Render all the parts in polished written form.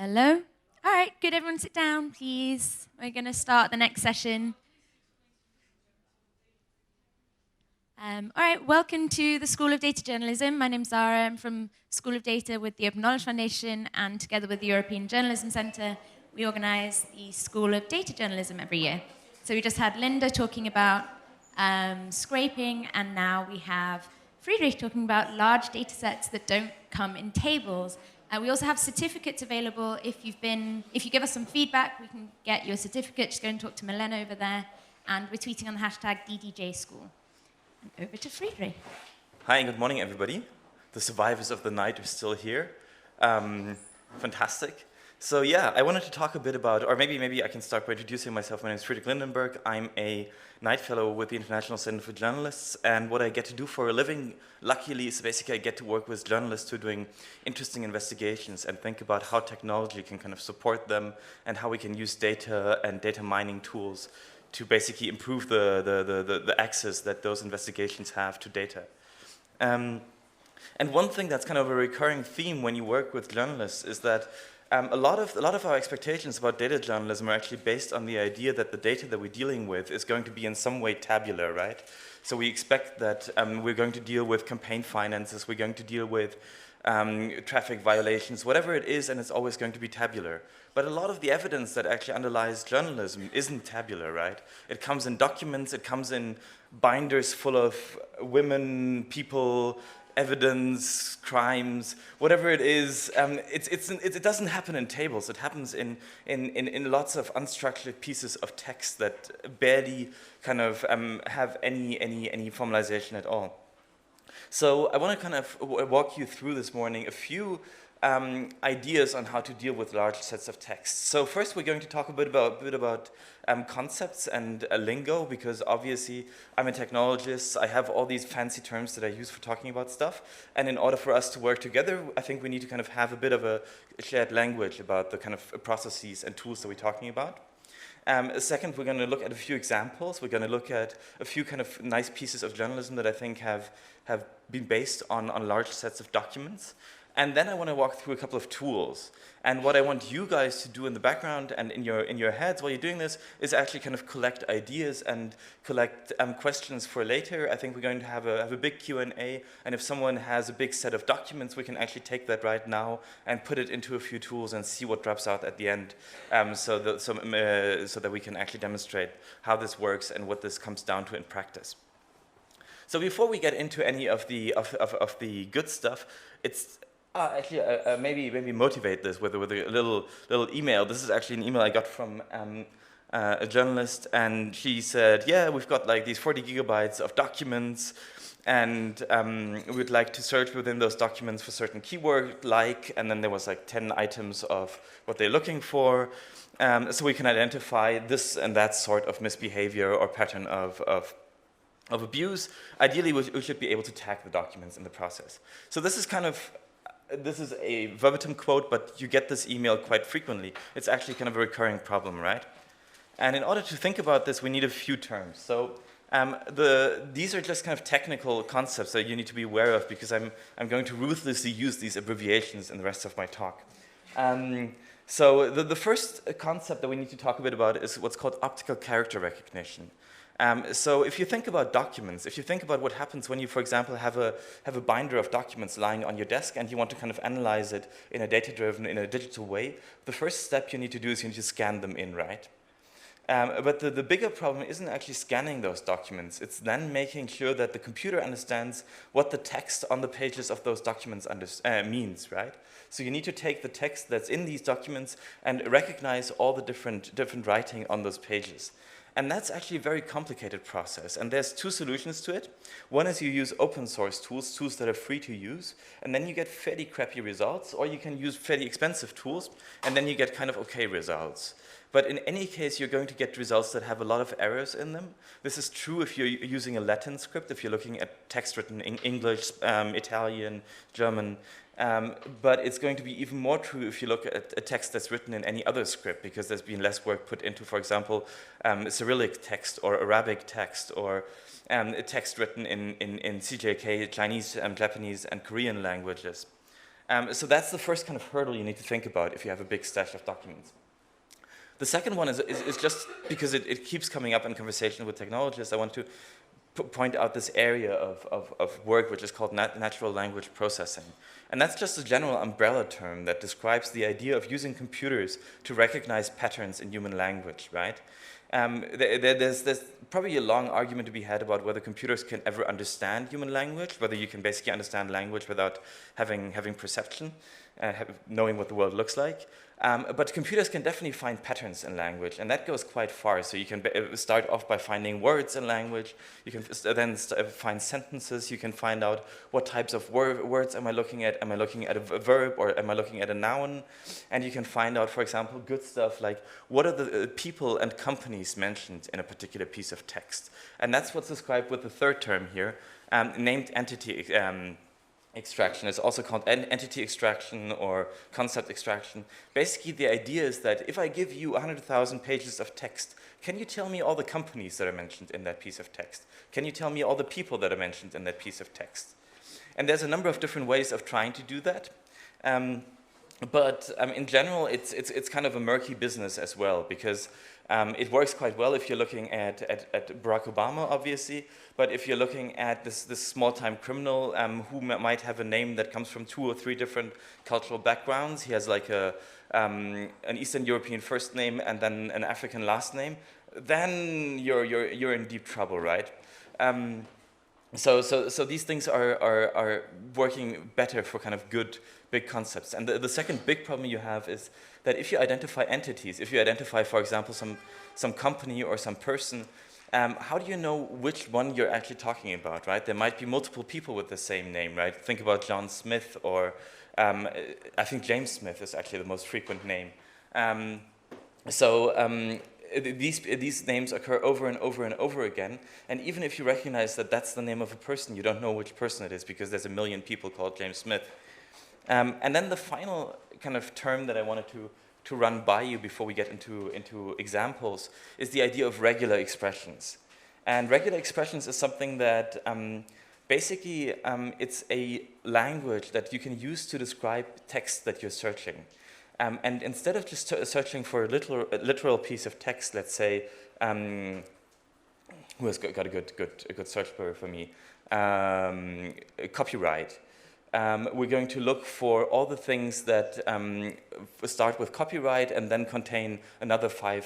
Hello. All right, could everyone sit down, please? We're going to start the next session. All right, welcome to the School of Data Journalism. My name's Zara. I'm from School of Data with the Open Knowledge Foundation, and together with the European Journalism Centre, we organise the School of Data Journalism every year. So we just had Linda talking about scraping, and now we have Friedrich talking about large data sets that don't come in tables. We also have certificates available. If you give us some feedback, we can get you a certificate. Just go and talk to Milena over there. And we're tweeting on the hashtag DDJSchool. And over to Friedrich. Hi, good morning, everybody. The survivors of the night are still here. Fantastic. So yeah, I wanted to talk a bit about, or maybe I can start by introducing myself. My name is Friedrich Lindenberg. I'm a night fellow with the International Center for Journalists, and what I get to do for a living, luckily, is basically I get to work with journalists who are doing interesting investigations and think about how technology can kind of support them and how we can use data and data mining tools to basically improve the access that those investigations have to data. And one thing that's kind of a recurring theme when you work with journalists is that a lot of our expectations about data journalism are actually based on the idea that the data that we're dealing with is going to be in some way tabular, right? So we expect that we're going to deal with campaign finances, we're going to deal with traffic violations, whatever it is, and it's always going to be tabular. But a lot of the evidence that actually underlies journalism isn't tabular, right? It comes in documents, it comes in binders full of women, people, evidence, crimes, whatever it is. It doesn't happen in tables. It happens in lots of unstructured pieces of text that barely kind of have any formalization at all. So I want to kind of walk you through this morning a few ideas on how to deal with large sets of text. So first we're going to talk a bit about concepts and lingo, because obviously I'm a technologist, I have all these fancy terms that I use for talking about stuff, and in order for us to work together, I think we need to kind of have a bit of a shared language about the kind of processes and tools that we're talking about. Second, we're going to look at a few examples. We're going to look at a few kind of nice pieces of journalism that I think have been based on large sets of documents. And then I want to walk through a couple of tools. And what I want you guys to do in the background and in your heads while you're doing this is actually kind of collect ideas and collect questions for later. I think we're going to have a big Q&A, and if someone has a big set of documents, we can actually take that right now and put it into a few tools and see what drops out at the end, so that we can actually demonstrate how this works and what this comes down to in practice. So before we get into any of the good stuff, it's maybe motivate this with a little email. This is actually an email I got from a journalist, and she said, yeah, we've got like these 40 gigabytes of documents, and we'd like to search within those documents for certain keyword, and then there was like 10 items of what they're looking for, so we can identify this and that sort of misbehavior or pattern of abuse. Ideally, we should be able to tag the documents in the process. So this is a verbatim quote, but you get this email quite frequently. It's actually kind of a recurring problem, right? And in order to think about this, we need a few terms. So these are just kind of technical concepts that you need to be aware of, because I'm going to ruthlessly use these abbreviations in the rest of my talk. So the first concept that we need to talk a bit about is what's called optical character recognition. So if you think about documents, if you think about what happens when you, for example, have a binder of documents lying on your desk and you want to kind of analyze it in a data-driven, in a digital way, the first step you need to do is you need to scan them in, right? But the bigger problem isn't actually scanning those documents. It's then making sure that the computer understands what the text on the pages of those documents means, right? So you need to take the text that's in these documents and recognize all the different writing on those pages. And that's actually a very complicated process, and there's two solutions to it. One is you use open source tools that are free to use, and then you get fairly crappy results, or you can use fairly expensive tools, and then you get kind of okay results. But in any case, you're going to get results that have a lot of errors in them. This is true if you're using a Latin script, if you're looking at text written in English, Italian, German. But it's going to be even more true if you look at a text that's written in any other script, because there's been less work put into, for example, Cyrillic text or Arabic text, or a text written in CJK, Chinese, Japanese, and Korean languages. So that's the first kind of hurdle you need to think about if you have a big stash of documents. The second one is just because it keeps coming up in conversation with technologists, I want to point out this area of work which is called natural language processing. And that's just a general umbrella term that describes the idea of using computers to recognize patterns in human language, right? There's probably a long argument to be had about whether computers can ever understand human language, whether you can basically understand language without having perception, knowing what the world looks like. But computers can definitely find patterns in language, and that goes quite far. So you can start off by finding words in language. You can then find sentences. You can find out what types of words am I looking at. Am I looking at a verb or am I looking at a noun? And you can find out, for example, good stuff like what are the people and companies mentioned in a particular piece of text. And that's what's described with the third term here, named entity extraction. It's also called entity extraction or concept extraction. Basically, the idea is that if I give you 100,000 pages of text, can you tell me all the companies that are mentioned in that piece of text? Can you tell me all the people that are mentioned in that piece of text? And there's a number of different ways of trying to do that. But in general, it's kind of a murky business as well, because it works quite well if you're looking at Barack Obama, obviously, but if you're looking at this small-time criminal who might have a name that comes from 2 or 3 different cultural backgrounds, he has like an Eastern European first name and then an African last name, then you're in deep trouble, right? So these things are working better for kind of good big concepts. And the second big problem you have is that if you identify entities, if you identify, for example, some company or some person, how do you know which one you're actually talking about, right? There might be multiple people with the same name, right? Think about John Smith, or I think James Smith is actually the most frequent name. These names occur over and over and over again, and even if you recognize that that's the name of a person, you don't know which person it is because there's a million people called James Smith. And then the final kind of term that I wanted to run by you before we get into examples is the idea of regular expressions. And regular expressions is something that basically it's a language that you can use to describe text that you're searching. And instead of just searching for a literal piece of text, let's say, who has got a good search bar for me? Copyright. We're going to look for all the things that start with copyright and then contain another five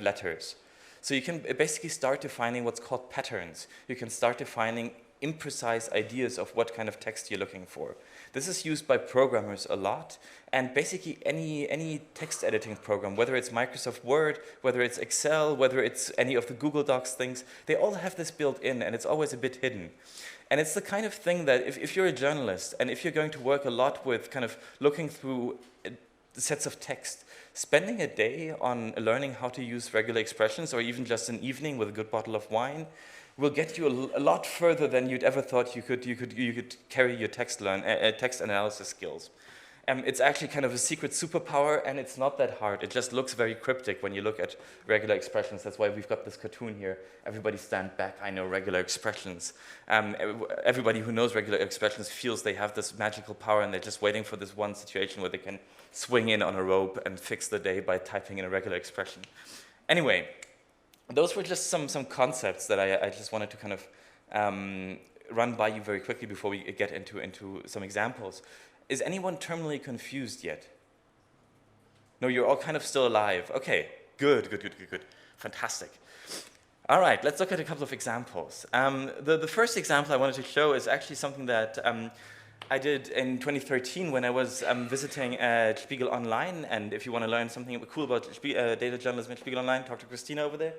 letters. So you can basically start defining what's called patterns. You can start defining imprecise ideas of what kind of text you're looking for. This is used by programmers a lot, and basically any text editing program, whether it's Microsoft Word, whether it's Excel, whether it's any of the Google Docs things, they all have this built in, and it's always a bit hidden. And it's the kind of thing that if you're a journalist, and if you're going to work a lot with kind of looking through sets of text, spending a day on learning how to use regular expressions, or even just an evening with a good bottle of wine, will get you a lot further than you'd ever thought you could carry your text analysis skills. It's actually kind of a secret superpower, and it's not that hard. It just looks very cryptic when you look at regular expressions. That's why we've got this cartoon here. Everybody stand back, I know regular expressions. Everybody who knows regular expressions feels they have this magical power, and they're just waiting for this one situation where they can swing in on a rope and fix the day by typing in a regular expression. Anyway, those were just some concepts that I just wanted to kind of run by you very quickly before we get into some examples. Is anyone terminally confused yet? No, you're all kind of still alive. Okay, good. Fantastic. All right, let's look at a couple of examples. The first example I wanted to show is actually something that I did in 2013 when I was visiting at Spiegel Online, and if you want to learn something cool about data journalism at Spiegel Online, talk to Christina over there.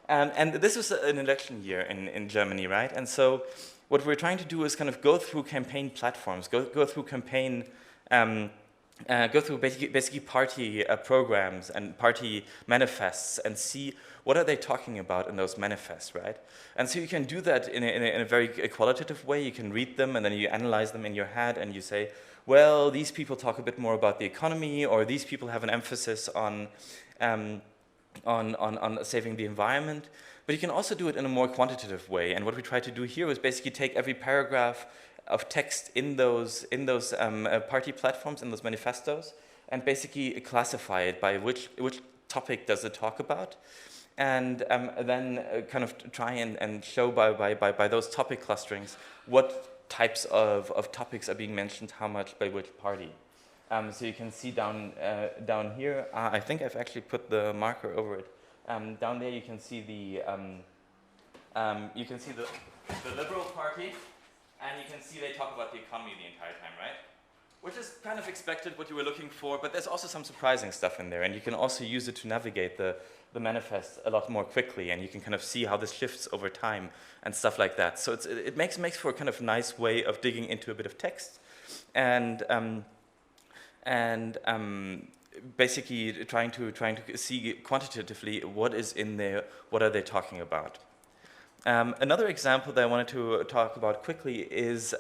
And this was an election year in Germany, right? And so what we're trying to do is kind of go through campaign platforms, go through campaign, go through basically party programs and party manifests and see what are they talking about in those manifests, right? And so you can do that in a very qualitative way. You can read them and then you analyze them in your head and you say, well, these people talk a bit more about the economy, or these people have an emphasis on saving the environment. But you can also do it in a more quantitative way. And what we try to do here is basically take every paragraph text in those party platforms, in those manifestos, and basically classify it by which topic does it talk about, and then kind of try and show by those topic clusterings what types of topics are being mentioned, how much by which party. So you can see down here, I think I've actually put the marker over it. Down there you can see the Liberal Party, and you can see they talk about the economy the entire time, right? Which is kind of expected, what you were looking for, but there's also some surprising stuff in there, and you can also use it to navigate the manifest a lot more quickly, and you can kind of see how this shifts over time and stuff like that. So it makes for a kind of nice way of digging into a bit of text, and basically trying to see quantitatively what is in there, what are they talking about. Another example that I wanted to talk about quickly is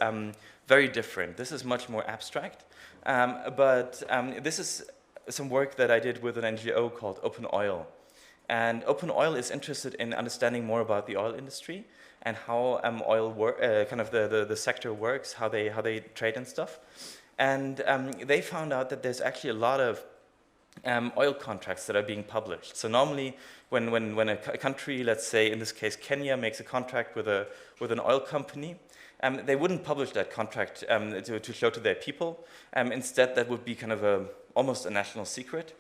very different. This is much more abstract, but this is some work that I did with an NGO called OpenOil. And OpenOil is interested in understanding more about the oil industry and how oil kind of the sector works, how they trade and stuff. And they found out that there's actually a lot of oil contracts that are being published. So normally, when a country, let's say in this case Kenya, makes a contract with an oil company, they wouldn't publish that contract to show to their people. Instead, that would be kind of almost a national secret,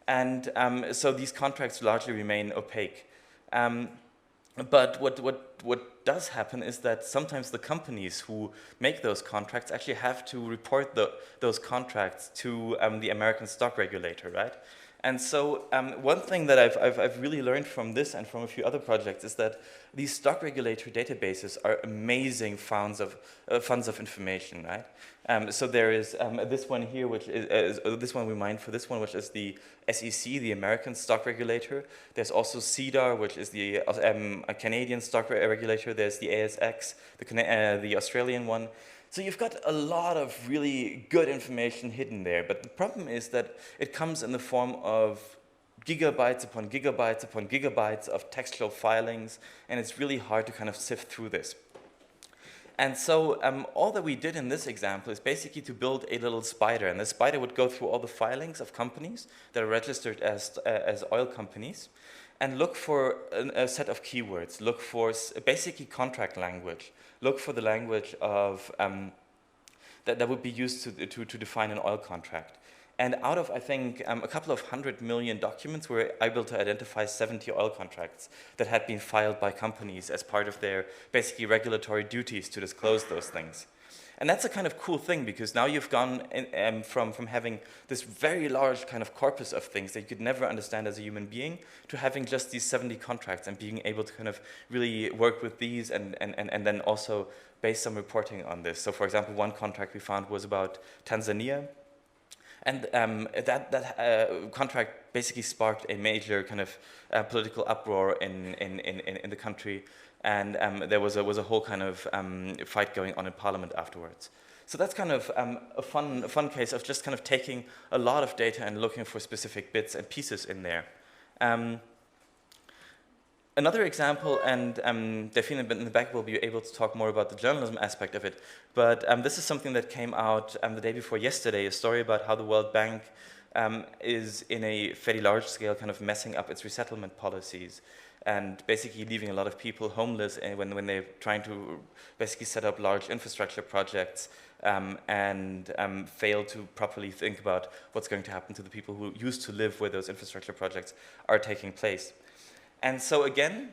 and so these contracts largely remain opaque. But what does happen is that sometimes the companies who make those contracts actually have to report those contracts to the American stock regulator, right? And so one thing that I've really learned from this and from a few other projects is that these stock regulator databases are amazing funds of information, right? So there is this one here, which is this one we mined for this one, which is the SEC, the American stock regulator. There's also CEDAR, which is the Canadian stock regulator. There's the ASX, the Australian one. So you've got a lot of really good information hidden there, but the problem is that it comes in the form of gigabytes upon gigabytes upon gigabytes of textual filings, and it's really hard to kind of sift through this. And so all that we did in this example is basically to build a little spider, and the spider would go through all the filings of companies that are registered as oil companies, and look for a set of keywords, look for basically contract language, look for the language of that would be used to define an oil contract. And out of, I think, a couple of 100 million documents, we were able to identify 70 oil contracts that had been filed by companies as part of their basically regulatory duties to disclose those things. And that's a kind of cool thing, because now you've gone from having this very large kind of corpus of things that you could never understand as a human being to having just these 70 contracts and being able to kind of really work with these and then also base some reporting on this. So for example, one contract we found was about Tanzania. And that contract basically sparked a major kind of political uproar in the country, and there was a whole kind of fight going on in parliament afterwards. So that's kind of a fun case of just kind of taking a lot of data and looking for specific bits and pieces in there. Another example, and Delphine in the back will be able to talk more about the journalism aspect of it, but this is something that came out the day before yesterday, a story about how the World Bank is in a fairly large scale kind of messing up its resettlement policies and basically leaving a lot of people homeless when they're trying to basically set up large infrastructure projects and fail to properly think about what's going to happen to the people who used to live where those infrastructure projects are taking place. And so again,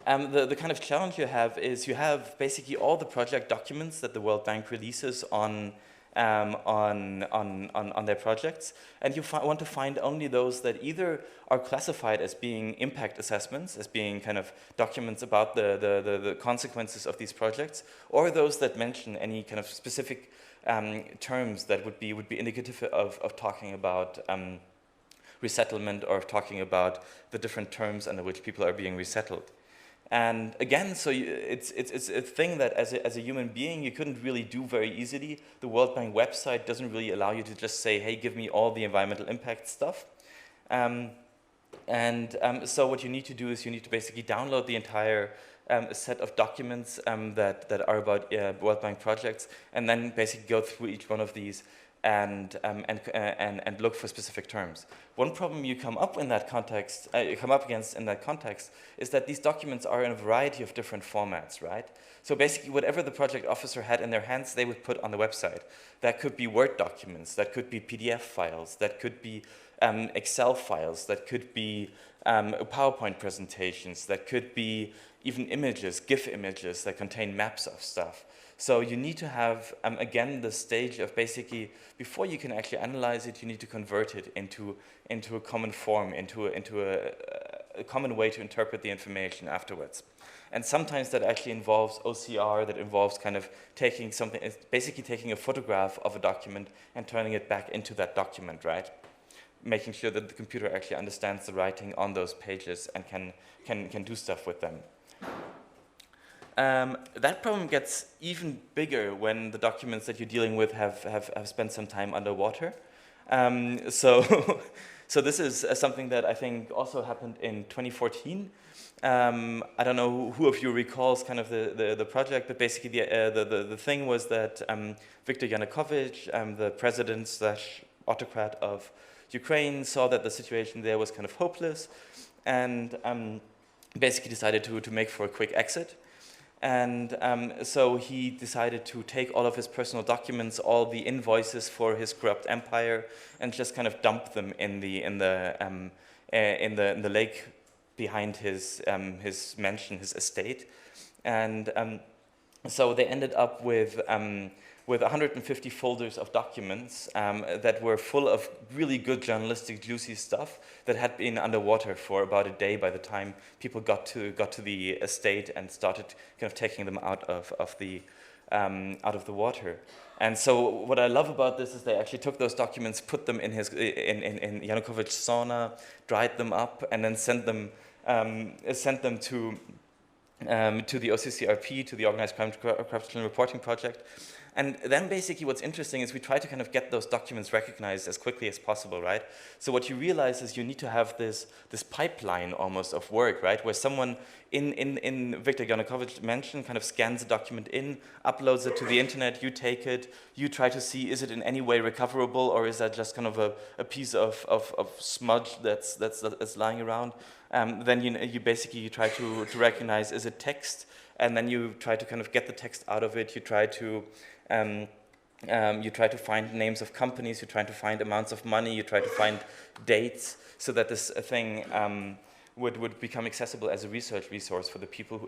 the kind of challenge you have is you have basically all the project documents that the World Bank releases on their projects, and you want to find only those that either are classified as being impact assessments, as being kind of documents about the consequences of these projects, or those that mention any kind of specific terms that would be indicative of talking about resettlement or talking about the different terms under which people are being resettled. And again, so it's a thing that as a human being you couldn't really do very easily. The World Bank website doesn't really allow you to just say, hey, give me all the environmental impact stuff. So what you need to do is you need to basically download the entire a set of documents that are about World Bank projects, and then basically go through each one of these and look for specific terms. One problem you come up against in that context is that these documents are in a variety of different formats, right? So basically, whatever the project officer had in their hands, they would put on the website. That could be Word documents, that could be PDF files, that could be Excel files, that could be PowerPoint presentations, that could be even images, GIF images that contain maps of stuff. So you need to have, again, the stage of basically, before you can actually analyze it, you need to convert it into a common form, into a common way to interpret the information afterwards. And sometimes that actually involves OCR, that involves kind of taking something, basically taking a photograph of a document and turning it back into that document, right? Making sure that the computer actually understands the writing on those pages and can do stuff with them. That problem gets even bigger when the documents that you're dealing with have spent some time underwater. So this is something that I think also happened in 2014. I don't know who of you recalls kind of the project, but basically the thing was that Viktor Yanukovych, the president / autocrat of Ukraine, saw that the situation there was kind of hopeless, and basically decided to make for a quick exit. And so he decided to take all of his personal documents, all the invoices for his corrupt empire, and just kind of dump them in the lake behind his mansion, his estate. And so they ended up with 150 folders of documents that were full of really good journalistic, juicy stuff that had been underwater for about a day by the time people got to the estate and started kind of taking them out of the water. And so what I love about this is they actually took those documents, put them in Yanukovych's sauna, dried them up, and then sent them to the OCCRP, to the Organized Corruption Reporting Project. And then basically what's interesting is we try to kind of get those documents recognized as quickly as possible, right? So what you realize is you need to have this pipeline almost of work, right? Where someone in Viktor Yanukovych's mansion kind of scans a document in, uploads it to the internet, you take it, you try to see, is it in any way recoverable, or is that just kind of a piece of smudge that's lying around? Then you basically try to recognize, is it text? And then you try to kind of get the text out of it. You try to find names of companies. You try to find amounts of money. You try to find dates so that this thing would become accessible as a research resource for the people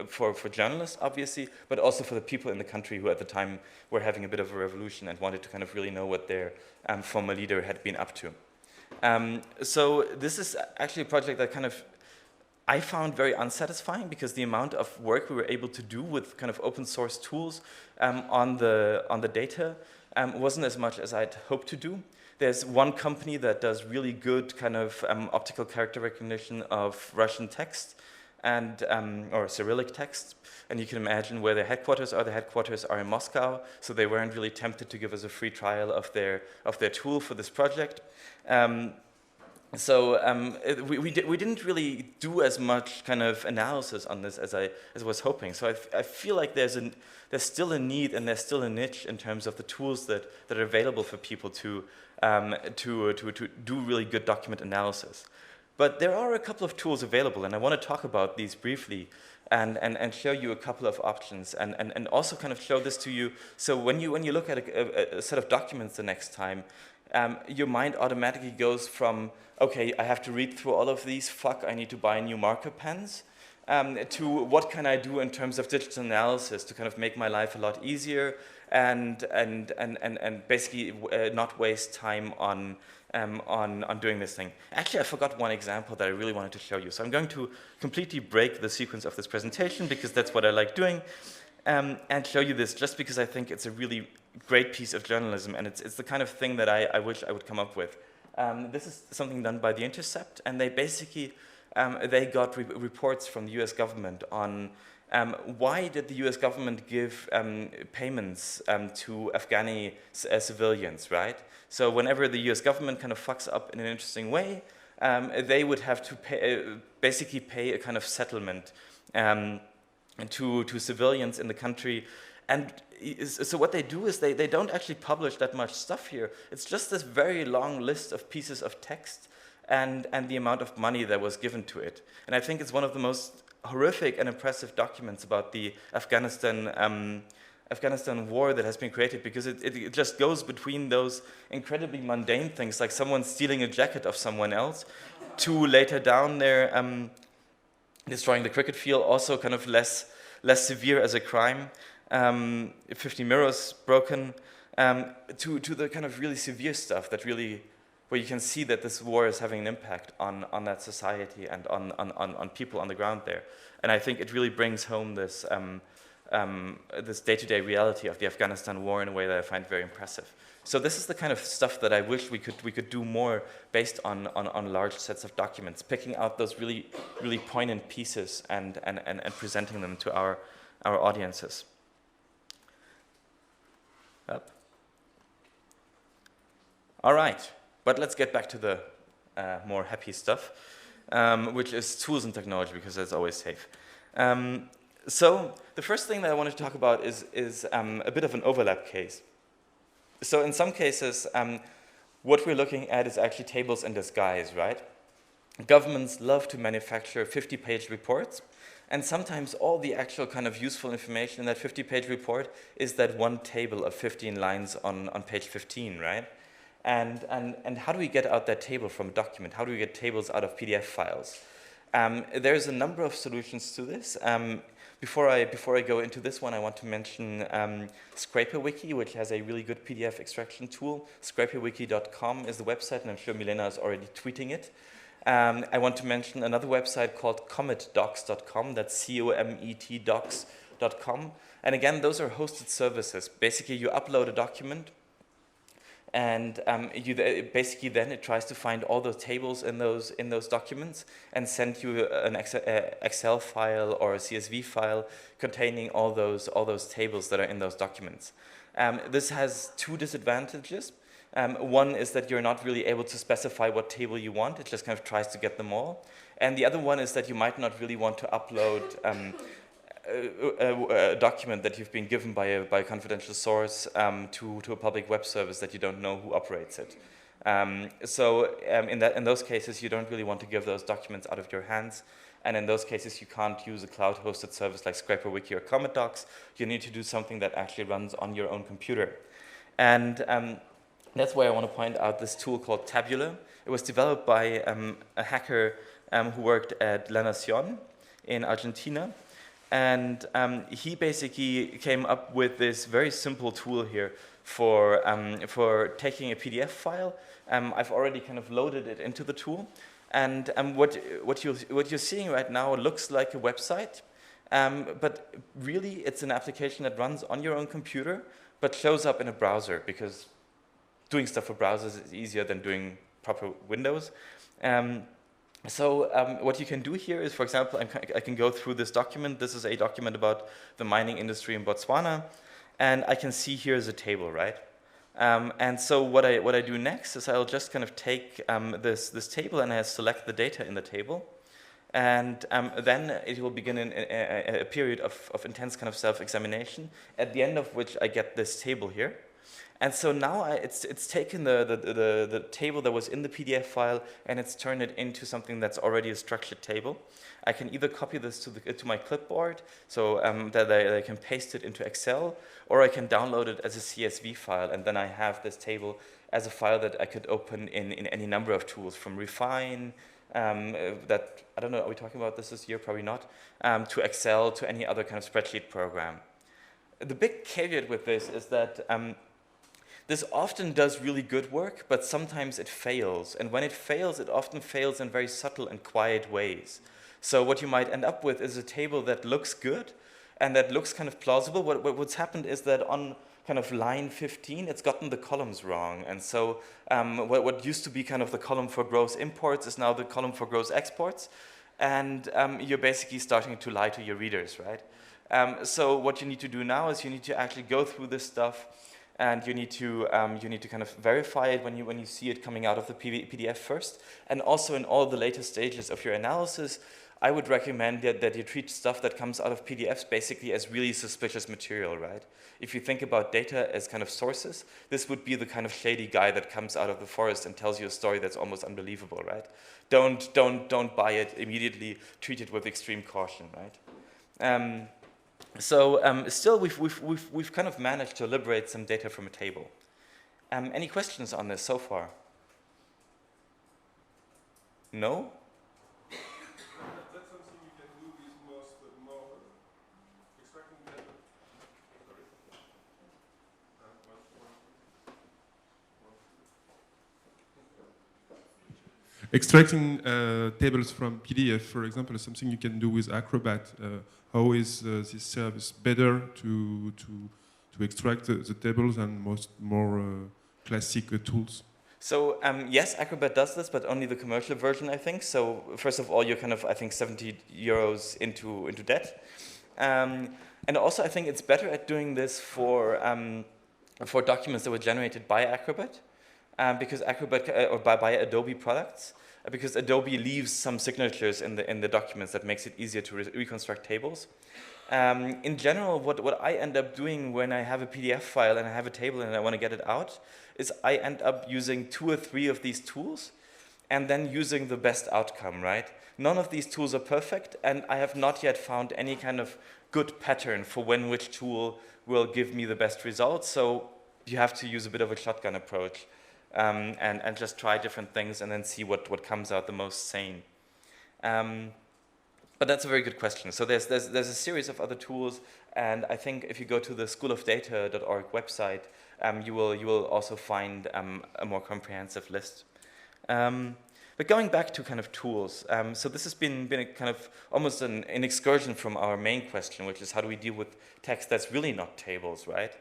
for journalists, obviously, but also for the people in the country who at the time were having a bit of a revolution and wanted to kind of really know what their former leader had been up to. So this is actually a project that kind of I found very unsatisfying, because the amount of work we were able to do with kind of open source tools on the data wasn't as much as I'd hoped to do. There's one company that does really good kind of optical character recognition of Russian text and or Cyrillic text, and you can imagine where their headquarters are. The headquarters are in Moscow, so they weren't really tempted to give us a free trial of their tool for this project. So we didn't really do as much kind of analysis on this as I was hoping. So I feel like there's still a need and there's still a niche in terms of the tools that are available for people to do really good document analysis. But there are a couple of tools available, and I want to talk about these briefly and show you a couple of options and also kind of show this to you. So when you look at a set of documents the next time, your mind automatically goes from, okay, I have to read through all of these, I need to buy new marker pens, to what can I do in terms of digital analysis to kind of make my life a lot easier and basically not waste time on doing this thing. Actually, I forgot one example that I really wanted to show you. So I'm going to completely break the sequence of this presentation, because that's what I like doing, and show you this just because I think it's a really great piece of journalism, and it's the kind of thing that I wish I would come up with. This is something done by The Intercept, and they basically they got reports from the US government on why did the US government give payments to Afghani civilians, right? So whenever the US government kind of fucks up in an interesting way, they would have to basically pay a kind of settlement and to civilians in the country. And so what they do is they don't actually publish that much stuff here. It's just this very long list of pieces of text and the amount of money that was given to it. And I think it's one of the most horrific and impressive documents about the Afghanistan war that has been created, because it just goes between those incredibly mundane things, like someone stealing a jacket of someone else, to later down there destroying the cricket field, also kind of less severe as a crime, 50 mirrors broken, to the kind of really severe stuff that really, where you can see that this war is having an impact on that society and on people on the ground there. And I think it really brings home this this day-to-day reality of the Afghanistan war in a way that I find very impressive. So this is the kind of stuff that I wish we could do more based on large sets of documents, picking out those really poignant pieces and presenting them to our audiences. Up. All right, but let's get back to the more happy stuff, which is tools and technology, because that's always safe. So the first thing that I wanted to talk about is a bit of an overlap case. So in some cases, what we're looking at is actually tables in disguise, right? Governments love to manufacture 50-page reports, and sometimes all the actual kind of useful information in that 50-page report is that one table of 15 lines on page 15, right? And how do we get out that table from a document? How do we get tables out of PDF files? There's a number of solutions to this. Before I go into this one, I want to mention ScraperWiki, which has a really good PDF extraction tool. ScraperWiki.com is the website, and I'm sure Milena is already tweeting it. I want to mention another website called cometdocs.com. That's COMET docs.com. And again, those are hosted services. Basically, you upload a document, and basically then it tries to find all those tables in those documents and send you an Excel file or a CSV file containing all those tables that are in those documents. This has two disadvantages. One is that you're not really able to specify what table you want. It just kind of tries to get them all. And the other one is that you might not really want to upload a document that you've been given by a confidential source to a public web service that you don't know who operates it. In those cases, you don't really want to give those documents out of your hands. And in those cases, you can't use a cloud-hosted service like ScraperWiki or CometDocs. You need to do something that actually runs on your own computer. And that's why I want to point out this tool called Tabular. It was developed by a hacker who worked at La Nación in Argentina. And he basically came up with this very simple tool here for taking a PDF file. I've already kind of loaded it into the tool. And what you're seeing right now looks like a website, but really it's an application that runs on your own computer, but shows up in a browser, because doing stuff for browsers is easier than doing proper Windows. So what you can do here is, for example, I can go through this document. This is a document about the mining industry in Botswana, and I can see here is a table, right? And so what I do next is I'll just kind of take this table and I select the data in the table, and then it will begin a period of intense kind of self-examination, at the end of which I get this table here. And so now it's taken the table that was in the PDF file and it's turned it into something that's already a structured table. I can either copy this to my clipboard, so that I can paste it into Excel, or I can download it as a CSV file, and then I have this table as a file that I could open in any number of tools, from Refine, that, I don't know, are we talking about this year? Probably not, to Excel, to any other kind of spreadsheet program. The big caveat with this is that this often does really good work, but sometimes it fails. And when it fails, it often fails in very subtle and quiet ways. So what you might end up with is a table that looks good and that looks kind of plausible. What's happened is that on kind of line 15, it's gotten the columns wrong. And so what used to be kind of the column for gross imports is now the column for gross exports. And you're basically starting to lie to your readers, right? So what you need to do now is you need to actually go through this stuff, and you need to kind of verify it when you see it coming out of the PDF first. And also in all the later stages of your analysis, I would recommend that you treat stuff that comes out of PDFs basically as really suspicious material, right? If you think about data as kind of sources, this would be the kind of shady guy that comes out of the forest and tells you a story that's almost unbelievable, right? Don't buy it immediately. Treat it with extreme caution, right? Still, we've kind of managed to liberate some data from a table. Any questions on this so far? No? That's something you can do with most more extracting data. Extracting tables from PDF, for example, is something you can do with Acrobat. How is this service better to extract the tables and more classic tools? So yes, Acrobat does this, but only the commercial version, I think. So first of all, you're kind of, I think, 70 euros into debt. And also, I think it's better at doing this for documents that were generated by Acrobat, because Acrobat or by Adobe products, because Adobe leaves some signatures in the documents that makes it easier to reconstruct tables. In general, what I end up doing when I have a PDF file and I have a table and I want to get it out is I end up using 2 or 3 of these tools and then using the best outcome, right? None of these tools are perfect, and I have not yet found any kind of good pattern for when which tool will give me the best results. So you have to use a bit of a shotgun approach and just try different things and then see what comes out the most sane. But that's a very good question. So there's a series of other tools, and I think if you go to the schoolofdata.org website, you will also find a more comprehensive list. But going back to kind of tools, so this has been a kind of almost an excursion from our main question, which is how do we deal with text that's really not tables, right?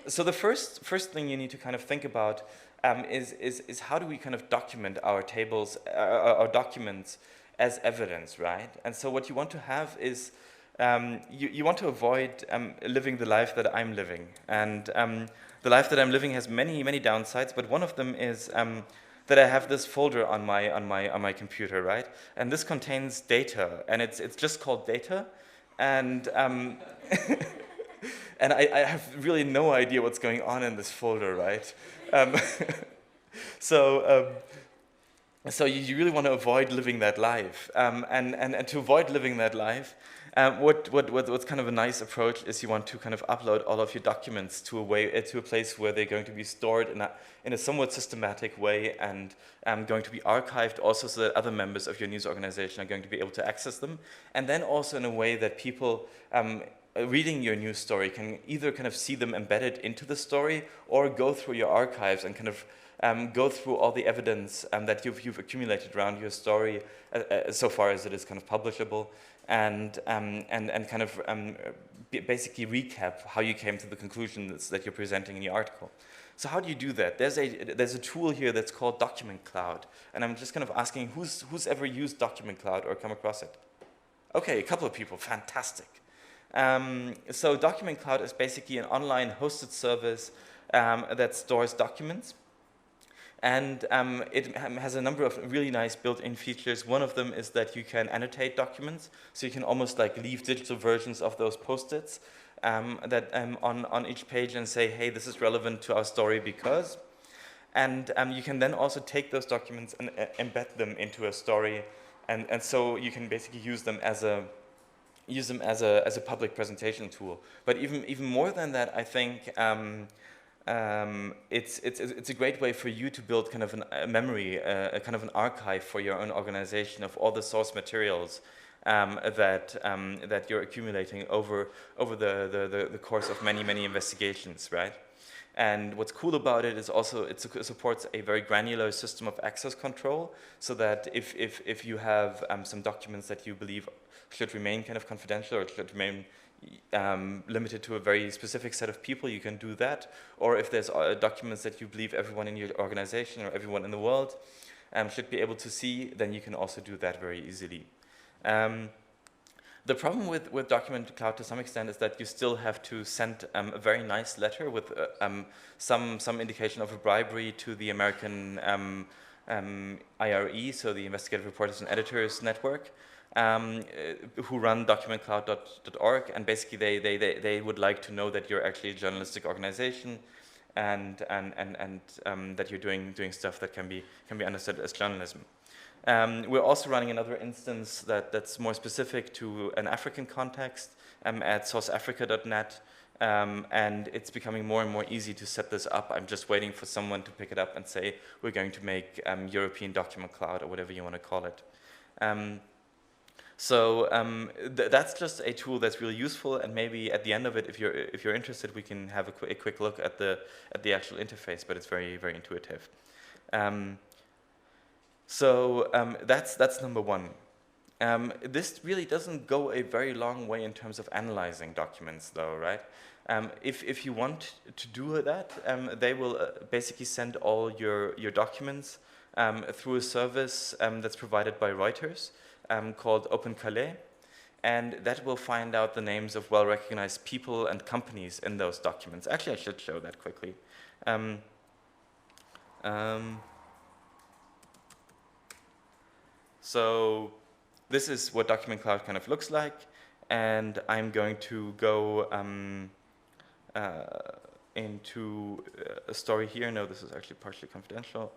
So the first thing you need to kind of think about is how do we kind of document our tables, our documents as evidence, right? And so what you want to have is you want to avoid living the life that I'm living, and the life that I'm living has many downsides. But one of them is that I have this folder on my computer, right? And this contains data, and it's just called data, and and I have really no idea what's going on in this folder, right? So you really want to avoid living that life, and to avoid living that life, what's kind of a nice approach is you want to kind of upload all of your documents to a place where they're going to be stored in a somewhat systematic way and going to be archived also so that other members of your news organization are going to be able to access them, and then also in a way that people reading your news story can either kind of see them embedded into the story or go through your archives and kind of go through all the evidence that you've accumulated around your story so far as it is kind of publishable, and kind of basically recap how you came to the conclusions that you're presenting in your article. So how do you do that? There's a tool here that's called Document Cloud, and I'm just kind of asking who's ever used Document Cloud or come across it? Okay, a couple of people, fantastic. So Document Cloud is basically an online hosted service that stores documents. And it has a number of really nice built-in features. One of them is that you can annotate documents, so you can almost like leave digital versions of those post-its on each page and say, hey, this is relevant to our story because. And you can then also take those documents and embed them into a story, and so you can basically use them as a public presentation tool. But even more than that, I think. It's a great way for you to build kind of a memory, a kind of an archive for your own organization of all the source materials that you're accumulating over the course of many investigations, right? And what's cool about it is also it supports a very granular system of access control, so that if you have some documents that you believe should remain kind of confidential or should remain limited to a very specific set of people, you can do that. Or if there's documents that you believe everyone in your organization or everyone in the world should be able to see, then you can also do that very easily. The problem with Document Cloud to some extent is that you still have to send a very nice letter with some indication of a bribery to the American IRE, so the Investigative Reporters and Editors Network, who run documentcloud.org, and basically they would like to know that you're actually a journalistic organization, and that you're doing stuff that can be understood as journalism. We're also running another instance that's more specific to an African context at sourceafrica.net, and it's becoming more and more easy to set this up. I'm just waiting for someone to pick it up and say, we're going to make European Document Cloud, or whatever you want to call it. That's just a tool that's really useful, and maybe at the end of it, if you're interested, we can have a quick look at the actual interface, but it's very, very intuitive. That's number one. This really doesn't go a very long way in terms of analyzing documents, though, right? If you want to do that, they will basically send all your documents through a service that's provided by Reuters called OpenNews, and that will find out the names of well-recognized people and companies in those documents. Actually, I should show that quickly. So this is what Document Cloud kind of looks like, and I'm going to go into a story here. No, this is actually partially confidential.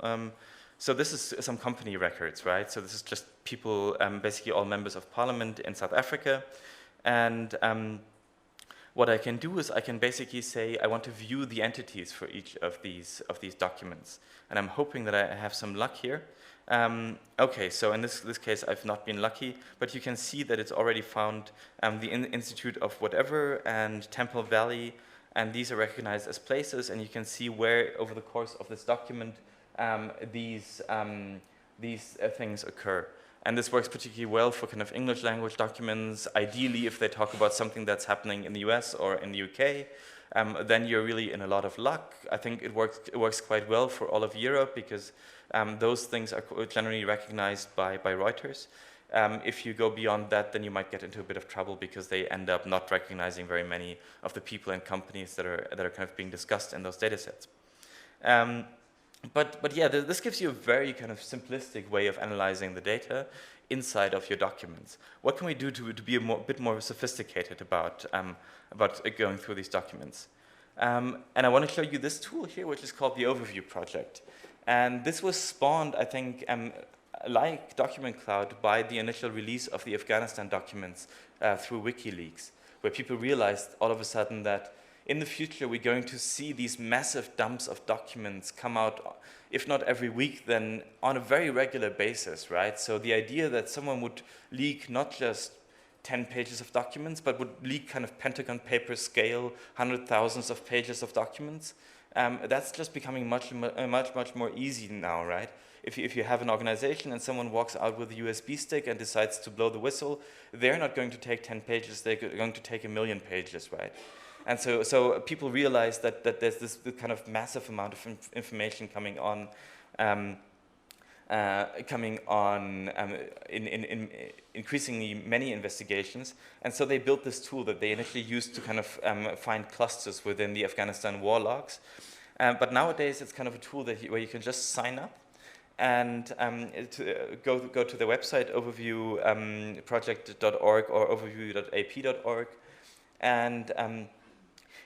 So this is some company records, right? So this is just people, basically all members of parliament in South Africa, and what I can do is I can basically say I want to view the entities for each of these documents, and I'm hoping that I have some luck here. Okay, so in this case I've not been lucky, but you can see that it's already found the Institute of whatever and Temple Valley, and these are recognized as places, and you can see where over the course of this document these things occur. And this works particularly well for kind of English language documents. Ideally, if they talk about something that's happening in the US or in the UK, then you're really in a lot of luck. I think it works quite well for all of Europe, because those things are generally recognized by Reuters. If you go beyond that, then you might get into a bit of trouble, because they end up not recognizing very many of the people and companies that are kind of being discussed in those data sets. But yeah, this gives you a very kind of simplistic way of analyzing the data inside of your documents. What can we do to be a bit more sophisticated about going through these documents? And I want to show you this tool here, which is called the Overview Project. And this was spawned, I think, like Document Cloud, by the initial release of the Afghanistan documents through WikiLeaks, where people realized all of a sudden that in the future we're going to see these massive dumps of documents come out, if not every week, then on a very regular basis, right? So the idea that someone would leak not just 10 pages of documents, but would leak kind of Pentagon paper scale, hundreds of thousands of pages of documents, that's just becoming much more easy now, right? If you have an organization and someone walks out with a USB stick and decides to blow the whistle, they're not going to take 10 pages, they're going to take 1 million pages, right? And so people realize that there's this kind of massive amount of information coming on in increasingly many investigations, and so they built this tool that they initially used to kind of find clusters within the Afghanistan war logs. But nowadays it's kind of a tool where you can just sign up and go to the website overviewproject.org or overview.ap.org, and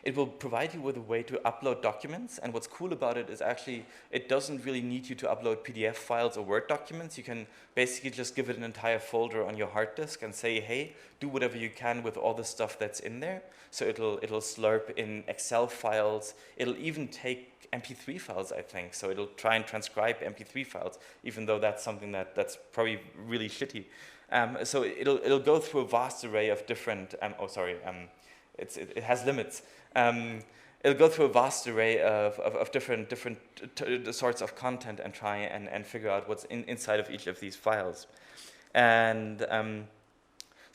it will provide you with a way to upload documents. And what's cool about it is actually it doesn't really need you to upload PDF files or Word documents. You can basically just give it an entire folder on your hard disk and say, hey, do whatever you can with all the stuff that's in there. So it'll slurp in Excel files. It'll even take MP3 files, I think. So it'll try and transcribe MP3 files, even though that's something that's probably really shitty. So it'll go through a vast array of different, it has limits. It'll go through a vast array of different sorts of content and try and figure out what's inside of each of these files. And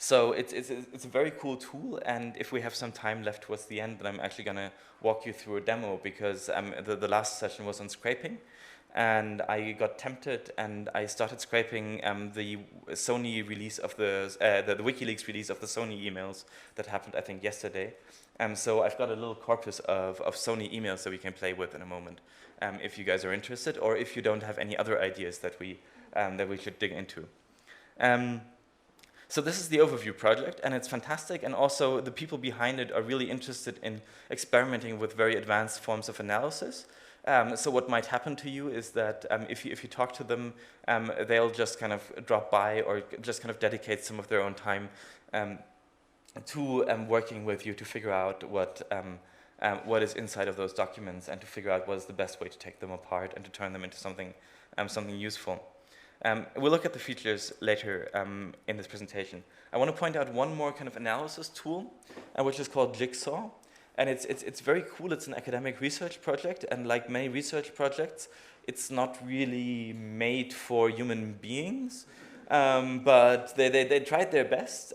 So it's a very cool tool, and if we have some time left towards the end, then I'm actually going to walk you through a demo, because the last session was on scraping, and I got tempted and I started scraping the Sony release of the WikiLeaks release of the Sony emails that happened, I think, yesterday. So I've got a little corpus of Sony emails that we can play with in a moment, if you guys are interested, or if you don't have any other ideas that we should dig into. So this is the overview project, and it's fantastic, and also the people behind it are really interested in experimenting with very advanced forms of analysis. So what might happen to you is that if you talk to them, they'll just kind of drop by or just kind of dedicate some of their own time to working with you to figure out what is inside of those documents, and to figure out what is the best way to take them apart and to turn them into something useful. We'll look at the features later in this presentation. I want to point out one more kind of analysis tool, which is called Jigsaw. And it's very cool. It's an academic research project, and like many research projects, it's not really made for human beings, but they tried their best.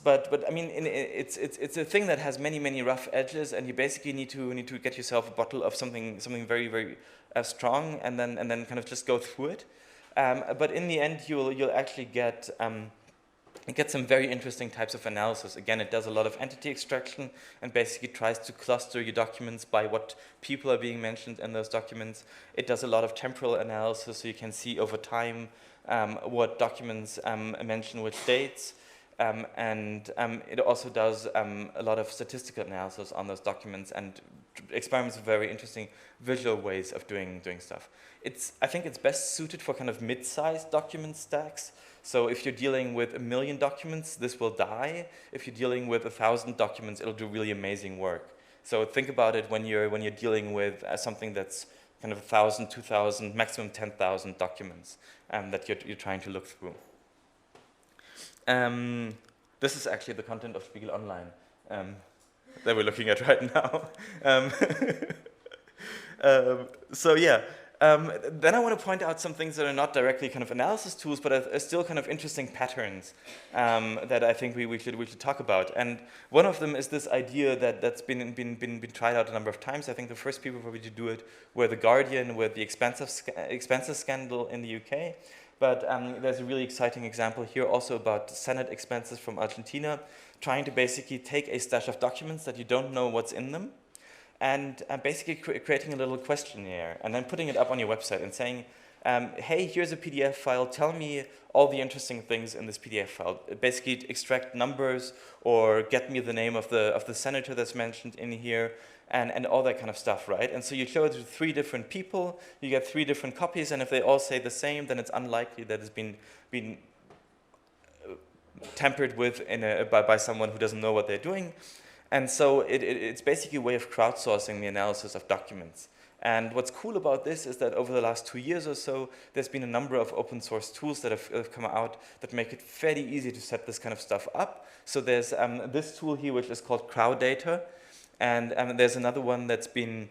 But I mean, it's a thing that has many rough edges, and you basically need to get yourself a bottle of something very strong, and then kind of just go through it. But in the end, you'll actually get some very interesting types of analysis. Again, it does a lot of entity extraction and basically tries to cluster your documents by what people are being mentioned in those documents. It does a lot of temporal analysis, so you can see over time what documents mention which dates. And it also does a lot of statistical analysis on those documents and experiments with very interesting visual ways of doing stuff. I think it's best suited for kind of mid-sized document stacks. So if you're dealing with 1 million documents, this will die. If you're dealing with 1,000 documents, it'll do really amazing work. So think about it when you're dealing with something that's kind of 1,000, 2,000, maximum 10,000 documents that you're trying to look through. This is actually the content of Spiegel Online that we're looking at right now. So yeah. Then I want to point out some things that are not directly kind of analysis tools, but are still kind of interesting patterns that I think we should talk about. And one of them is this idea that's been tried out a number of times. I think the first people probably to do it were The Guardian with the expenses scandal in the UK. But there's a really exciting example here also about Senate expenses from Argentina, trying to basically take a stash of documents that you don't know what's in them, and basically creating a little questionnaire and then putting it up on your website and saying, hey, here's a PDF file, tell me all the interesting things in this PDF file. Basically extract numbers or get me the name of the senator that's mentioned in here, and all that kind of stuff, right? And so you show it to 3 different people, you get 3 different copies, and if they all say the same, then it's unlikely that it's been tampered with by someone who doesn't know what they're doing. And so it's basically a way of crowdsourcing the analysis of documents. And what's cool about this is that over the last 2 years or so, there's been a number of open source tools that have come out that make it fairly easy to set this kind of stuff up. So there's this tool here, which is called Crowdata. And there's another one that's been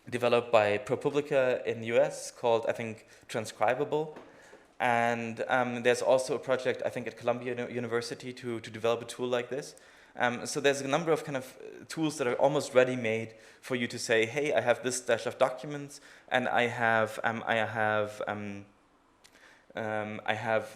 developed by ProPublica in the US called, I think, Transcribable. And there's also a project, I think, at Columbia University to develop a tool like this. So there's a number of kind of tools that are almost ready-made for you to say, hey, I have this stash of documents, and I have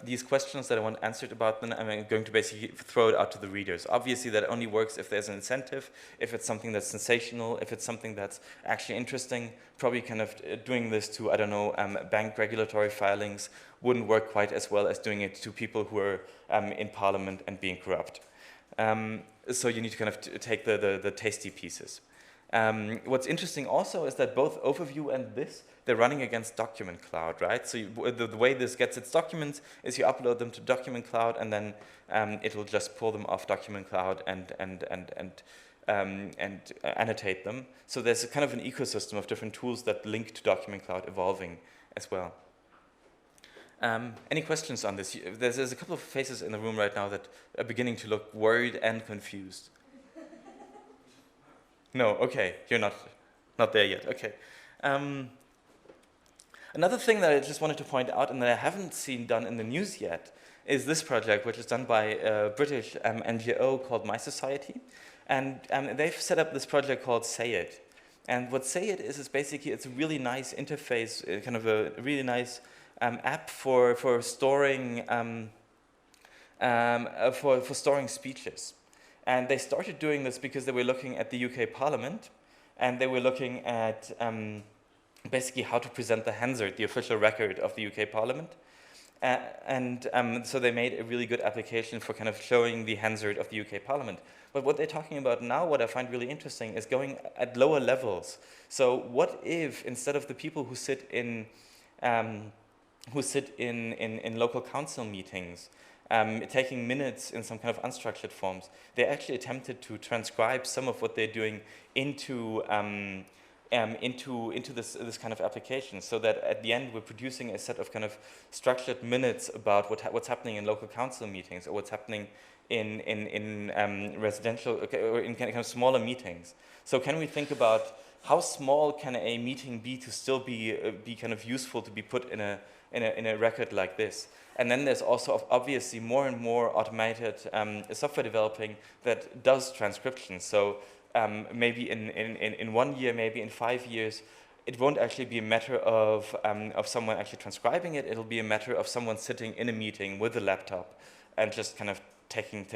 these questions that I want answered about them, and I'm going to basically throw it out to the readers. Obviously, that only works if there's an incentive, if it's something that's sensational, if it's something that's actually interesting. Probably kind of doing this to, I don't know, bank regulatory filings wouldn't work quite as well as doing it to people who are in parliament and being corrupt. So you need to kind of take the tasty pieces. What's interesting also is that both Overview and this, they're running against Document Cloud, right? So the way this gets its documents is you upload them to Document Cloud, and then it will just pull them off Document Cloud and annotate them. So there's a kind of an ecosystem of different tools that link to Document Cloud evolving as well. Any questions on this? There's a couple of faces in the room right now that are beginning to look worried and confused. No, okay, you're not there yet. Okay. Another thing that I just wanted to point out, and that I haven't seen done in the news yet, is this project, which is done by a British NGO called My Society. And they've set up this project called SayIt. And what SayIt is basically, it's a really nice interface, kind of a really nice app for storing for storing speeches. And they started doing this because they were looking at the UK Parliament, and they were looking at basically how to present the Hansard, the official record of the UK Parliament. So they made a really good application for kind of showing the Hansard of the UK Parliament. But what they're talking about now, what I find really interesting, is going at lower levels. So what if, instead of the people who sit in local council meetings, taking minutes in some kind of unstructured forms, they actually attempted to transcribe some of what they're doing into this kind of application, so that at the end we're producing a set of kind of structured minutes about what's happening in local council meetings, or what's happening in residential, or in kind of smaller meetings. So can we think about how small can a meeting be to still be kind of useful to be put in a record like this? And then there's also obviously more and more automated software developing that does transcription. So maybe in 1 year, maybe in 5 years, it won't actually be a matter of someone actually transcribing it. It'll be a matter of someone sitting in a meeting with a laptop and just kind of taking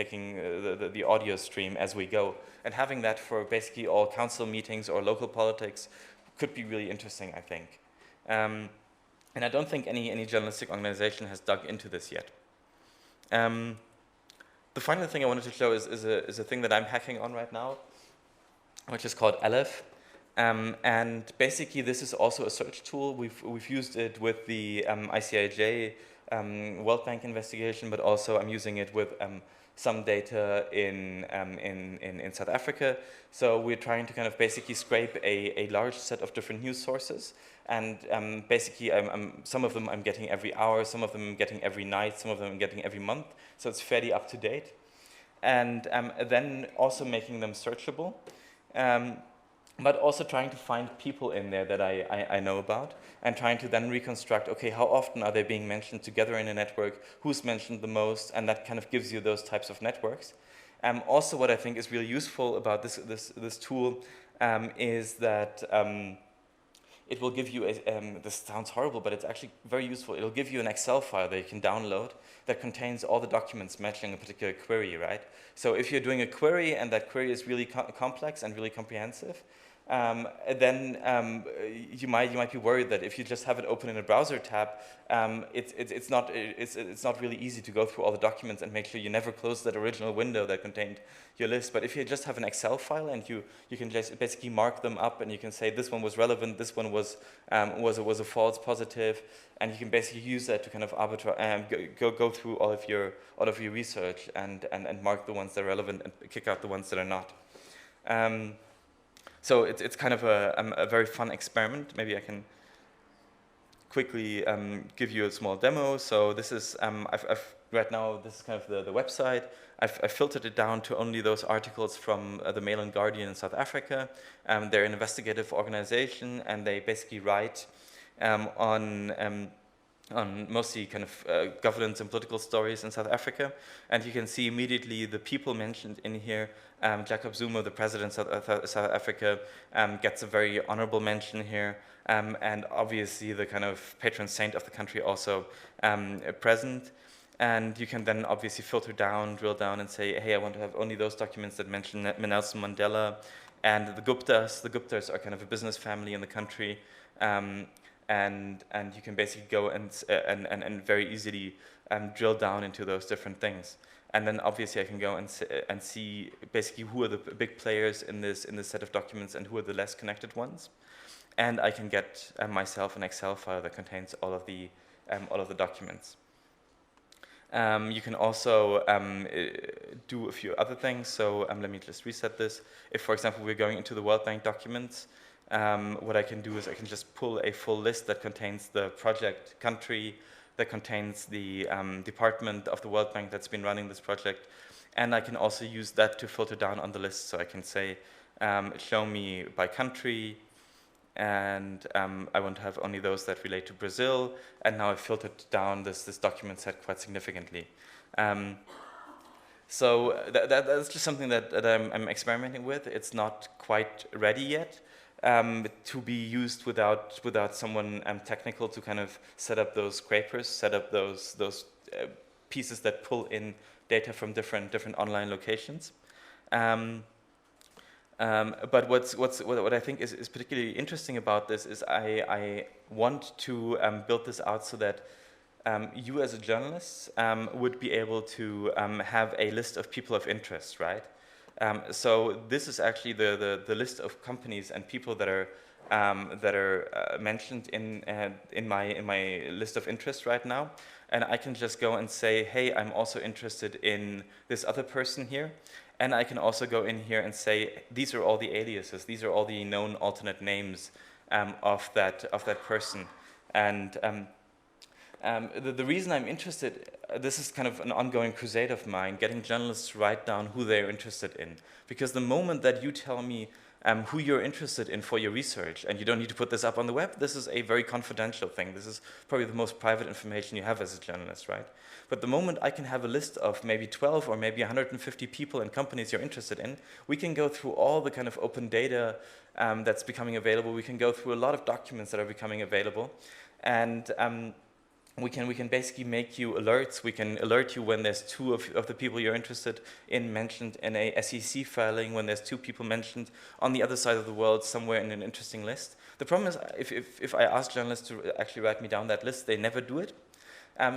the audio stream as we go. And having that for basically all council meetings or local politics could be really interesting, I think. And I don't think any journalistic organization has dug into this yet. The final thing I wanted to show is a thing that I'm hacking on right now, which is called Aleph. And basically this is also a search tool. We've used it with the ICIJ World Bank investigation, but also I'm using it with some data in South Africa. So we're trying to kind of basically scrape a large set of different news sources. And basically some of them I'm getting every hour, some of them I'm getting every night, some of them I'm getting every month. So it's fairly up to date. And then also making them searchable. But also trying to find people in there that I know about, and trying to then reconstruct, okay, how often are they being mentioned together in a network, who's mentioned the most, and that kind of gives you those types of networks. Also, what I think is really useful about this tool is that it will give you, this sounds horrible, but it's actually very useful. It'll give you an Excel file that you can download that contains all the documents matching a particular query, right? So if you're doing a query and that query is really complex and really comprehensive, then you might be worried that if you just have it open in a browser tab, it's not really easy to go through all the documents and make sure you never close that original window that contained your list. But if you just have an Excel file and you can just basically mark them up, and you can say this one was relevant, this one was a false positive, and you can basically use that to kind of go through all of your research and mark the ones that are relevant and kick out the ones that are not. So it's kind of a very fun experiment. Maybe I can quickly give you a small demo. So this is, right now, this is kind of the website. I've filtered it down to only those articles from the Mail and Guardian in South Africa. They're an investigative organization, and they basically write on mostly kind of governance and political stories in South Africa. And you can see immediately the people mentioned in here. Jacob Zuma, the president of South Africa, gets a very honorable mention here. And obviously the kind of patron saint of the country also present. And you can then obviously filter down, drill down, and say, hey, I want to have only those documents that mention Nelson Mandela and the Guptas. The Guptas are kind of a business family in the country. And you can basically go and very easily drill down into those different things. And then obviously I can go and see basically who are the big players in this set of documents and who are the less connected ones. And I can get myself an Excel file that contains all of the documents. You can also do a few other things. So let me just reset this. If, for example, we're going into the World Bank documents, what I can do is I can just pull a full list that contains the project country, that contains the department of the World Bank that's been running this project. And I can also use that to filter down on the list. So I can say, show me by country, and I want to have only those that relate to Brazil, and now I've filtered down this document set quite significantly. So that's just something that I'm experimenting with. It's not quite ready yet to be used without someone technical to kind of set up those scrapers, set up those pieces that pull in data from different online locations. But what I think is particularly interesting about this is I want to build this out so that you as a journalist would be able to have a list of people of interest, right? So this is actually the list of companies and people that are mentioned in my list of interest right now, and I can just go and say, hey, I'm also interested in this other person here, and I can also go in here and say, these are all the aliases, these are all the known alternate names of that person, and the reason I'm interested, this is kind of an ongoing crusade of mine, getting journalists to write down who they're interested in. Because the moment that you tell me who you're interested in for your research, and you don't need to put this up on the web, this is a very confidential thing. This is probably the most private information you have as a journalist, right? But the moment I can have a list of maybe 12 or maybe 150 people and companies you're interested in, we can go through all the kind of open data that's becoming available. We can go through a lot of documents that are becoming available. And we can basically make you alerts. We can alert you when there's two of the people you're interested in mentioned in a SEC filing, when there's two people mentioned on the other side of the world somewhere in an interesting list. The problem is if I ask journalists to actually write me down that list, they never do it.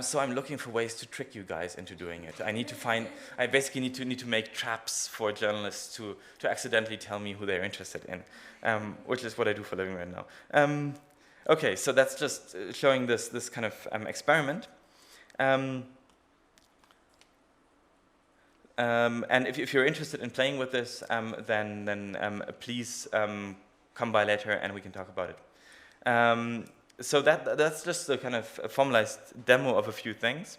So I'm looking for ways to trick you guys into doing it. I basically need to make traps for journalists to accidentally tell me who they're interested in, which is what I do for a living right now. Okay, so that's just showing this kind of experiment. And if you're interested in playing with this, then please come by later and we can talk about it. So that's just a kind of formalized demo of a few things.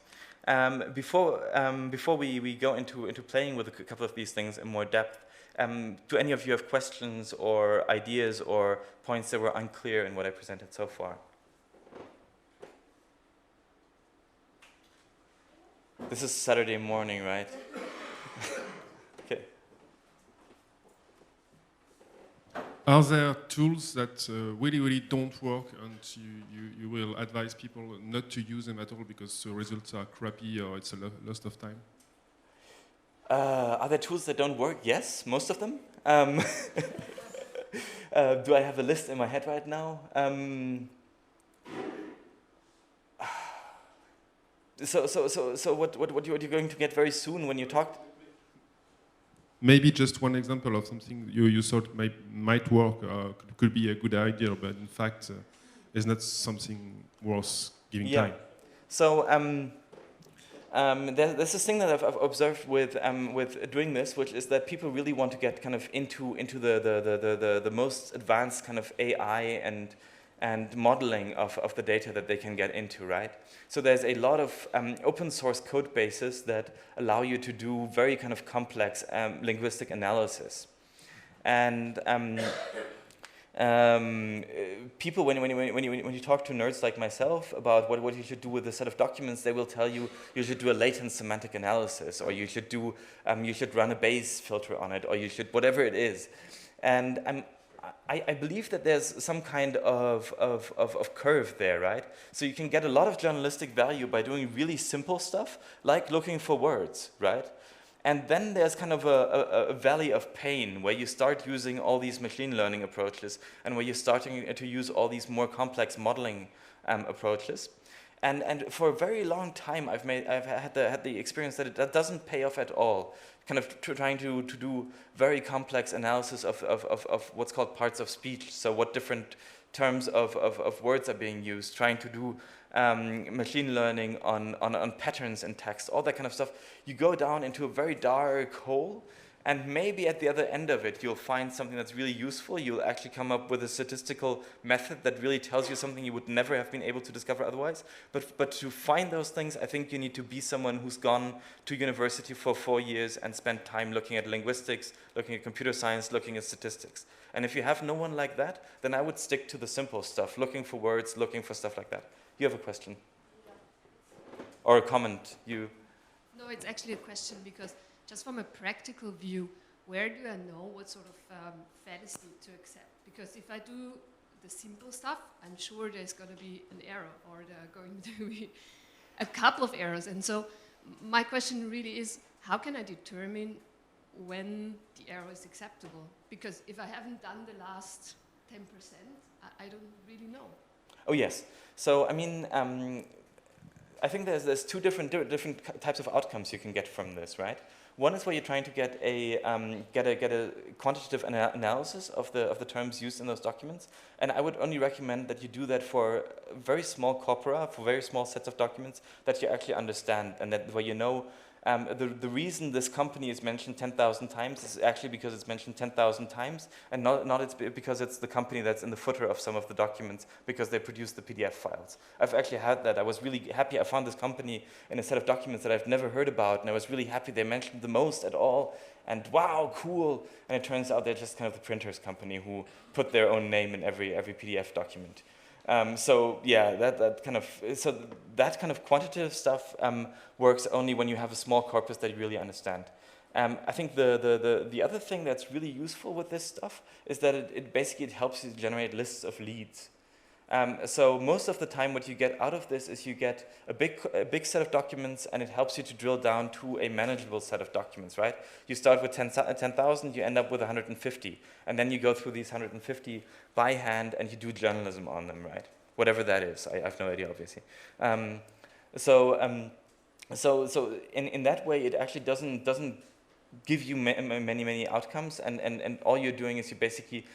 Before we go into playing with a couple of these things in more depth, do any of you have questions or ideas or points that were unclear in what I presented so far? This is Saturday morning, right? Okay. Are there tools that really don't work, and you will advise people not to use them at all because the results are crappy or it's a loss of time? Are there tools that don't work? Yes, most of them. Do I have a list in my head right now? So what you're going to get very soon when you talk? Maybe just one example of something you thought might work, could be a good idea, but in fact is not something worth giving time. So there's this thing that I've observed with doing this, which is that people really want to get kind of into the most advanced kind of AI and modeling of the data that they can get into, right? So there's a lot of open source code bases that allow you to do very kind of complex linguistic analysis. And people, when you talk to nerds like myself about what you should do with a set of documents, they will tell you should do a latent semantic analysis, or you should do you should run a Bayes filter on it, or you should whatever it is. And I believe that there's some kind of curve there, right? So you can get a lot of journalistic value by doing really simple stuff, like looking for words, right? And then there's kind of a valley of pain where you start using all these machine learning approaches and where you're starting to use all these more complex modeling approaches. And for a very long time, I've had the experience that that doesn't pay off at all. Kind of trying to do very complex analysis of what's called parts of speech. So what different terms of words are being used, trying to do machine learning on patterns in text, all that kind of stuff. You go down into a very dark hole, And maybe at the other end of it, you'll find something that's really useful. You'll actually come up with a statistical method that really tells you something you would never have been able to discover otherwise. But to find those things, I think you need to be someone who's gone to university for 4 years and spent time looking at linguistics, looking at computer science, looking at statistics. And if you have no one like that, then I would stick to the simple stuff, looking for words, looking for stuff like that. You have a question? Or a comment? No, it's actually a question, because just from a practical view, where do I know what sort of fallacy to accept? Because if I do the simple stuff, I'm sure there's going to be an error, or there are going to be a couple of errors. And so my question really is, how can I determine when the error is acceptable? Because if I haven't done the last 10%, I don't really know. Oh, yes. So, I mean, I think there's two different types of outcomes you can get from this, right? One is where you're trying to get a quantitative analysis of the terms used in those documents, and I would only recommend that you do that for very small corpora, for very small sets of documents that you actually understand, and that where you know the reason this company is mentioned 10,000 times is actually because it's mentioned 10,000 times, and not it's because it's the company that's in the footer of some of the documents because they produce the PDF files. I've actually had that. I was really happy I found this company in a set of documents that I've never heard about, and I was really happy they mentioned the most at all, and wow, cool. And it turns out they're just kind of the printers company who put their own name in every PDF document. So yeah, that kind of quantitative stuff works only when you have a small corpus that you really understand. I think the other thing that's really useful with this stuff is that it helps you generate lists of leads. So most of the time what you get out of this is you get a big set of documents, and it helps you to drill down to a manageable set of documents, right? You start with 10,000, you end up with 150, and then you go through these 150 by hand and you do journalism on them, right? Whatever that is, I have no idea, obviously. So in that way, it actually doesn't give you many outcomes, and all you're doing is you're basically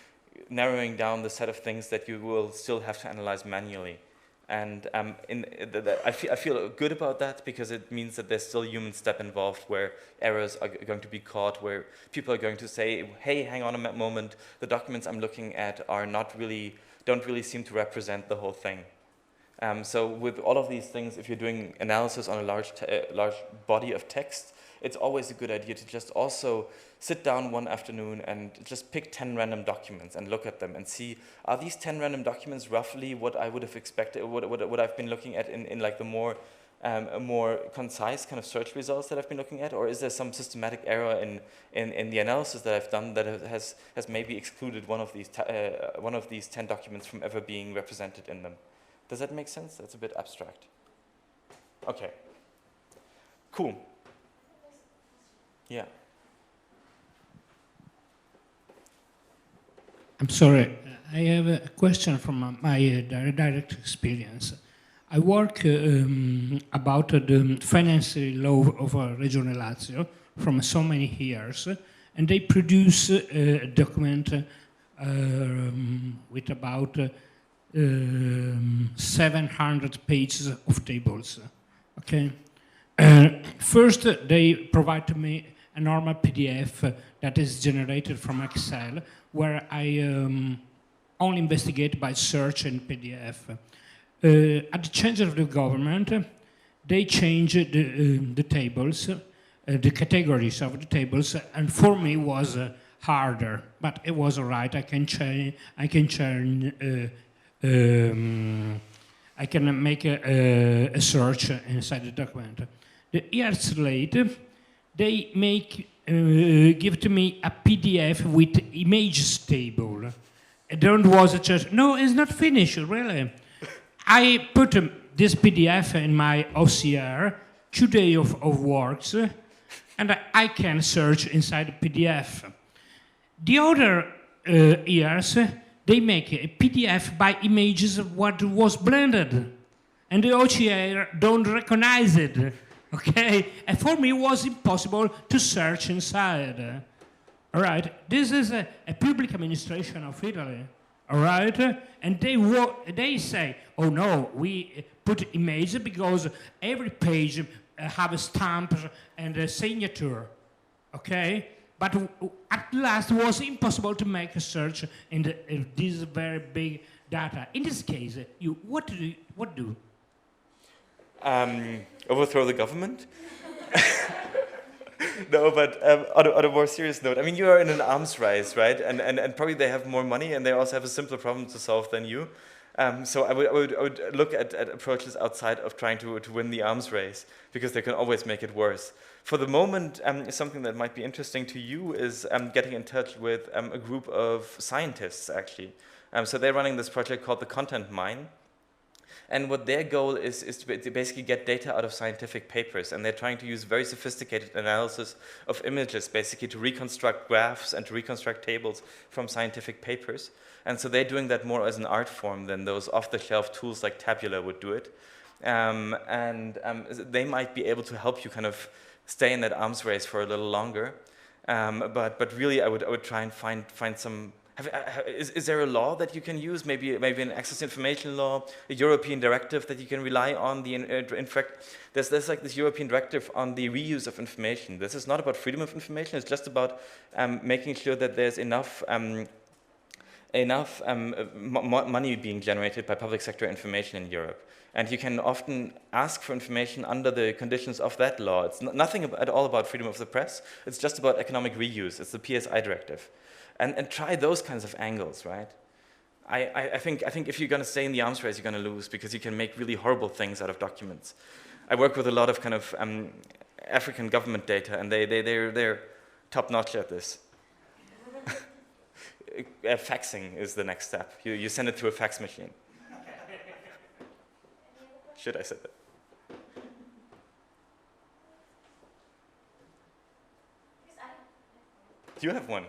narrowing down the set of things that you will still have to analyze manually. And I feel good about that, because it means that there's still a human step involved where errors are going to be caught, where people are going to say, hey, hang on a moment, the documents I'm looking at don't really seem to represent the whole thing. So with all of these things, if you're doing analysis on a large body of text, it's always a good idea to just also sit down one afternoon and just pick 10 random documents and look at them and see, are these 10 random documents roughly what I would have expected, what I've been looking at in like the more concise kind of search results that I've been looking at, or is there some systematic error in the analysis that I've done that has maybe excluded one of these 10 documents from ever being represented in them? Does that make sense? That's a bit abstract. Okay. Cool. Yeah. I'm sorry, I have a question from my direct experience. I work about the financial law of Regione Lazio from so many years, and they produce a document with about 700 pages of tables. Okay. First, they provide to me a normal PDF that is generated from Excel, where I only investigate by search and PDF. At the change of the government, they change the tables, the categories of the tables, and for me was harder, but it was all right. I can make a search inside the document. The years later, they give to me a PDF with images table. Don't was just, no, it's not finished, really. I put this PDF in my OCR, 2 days of works, and I can search inside the PDF. The other years, they make a PDF by images of what was blended, and the OCR don't recognize it. Okay, and for me it was impossible to search inside. All right, this is a public administration of Italy. All right, and they say, oh no, we put images because every page have a stamp and a signature. Okay, But at last it was impossible to make a search in this very big data. In this case, what do? Overthrow the government? No, but on a more serious note, I mean, you are in an arms race, right? And probably they have more money and they also have a simpler problem to solve than you. So I would look at approaches outside of trying to win the arms race, because they can always make it worse. For the moment, something that might be interesting to you is getting in touch with a group of scientists, actually. So they're running this project called the Content Mine. And what their goal is to basically get data out of scientific papers. And they're trying to use very sophisticated analysis of images, basically to reconstruct graphs and to reconstruct tables from scientific papers. And so they're doing that more as an art form than those off-the-shelf tools like Tabula would do it. They might be able to help you kind of stay in that arms race for a little longer. But really, I would try and find some. Is there a law that you can use? Maybe an access to information law, a European directive that you can rely on. In fact, there's like this European directive on the reuse of information. This is not about freedom of information. It's just about making sure that there's enough money being generated by public sector information in Europe. And you can often ask for information under the conditions of that law. It's nothing at all about freedom of the press. It's just about economic reuse. It's the PSI directive. And try those kinds of angles, right? I think if you're going to stay in the arms race, you're going to lose, because you can make really horrible things out of documents. I work with a lot of kind of African government data, and they're top-notch at this. Faxing is the next step. You send it through a fax machine. Should I say that? You have one.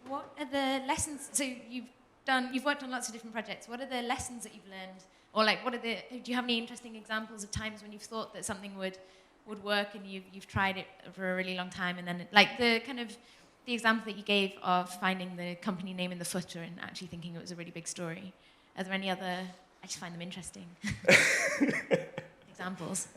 What are the lessons? So you've worked on lots of different projects. What are the lessons that you've learned, or like, do you have any interesting examples of times when you've thought that something would work and you've tried it for a really long time, and then like the example that you gave of finding the company name in the footer and actually thinking it was a really big story. Are there any other? I just find them interesting. Examples.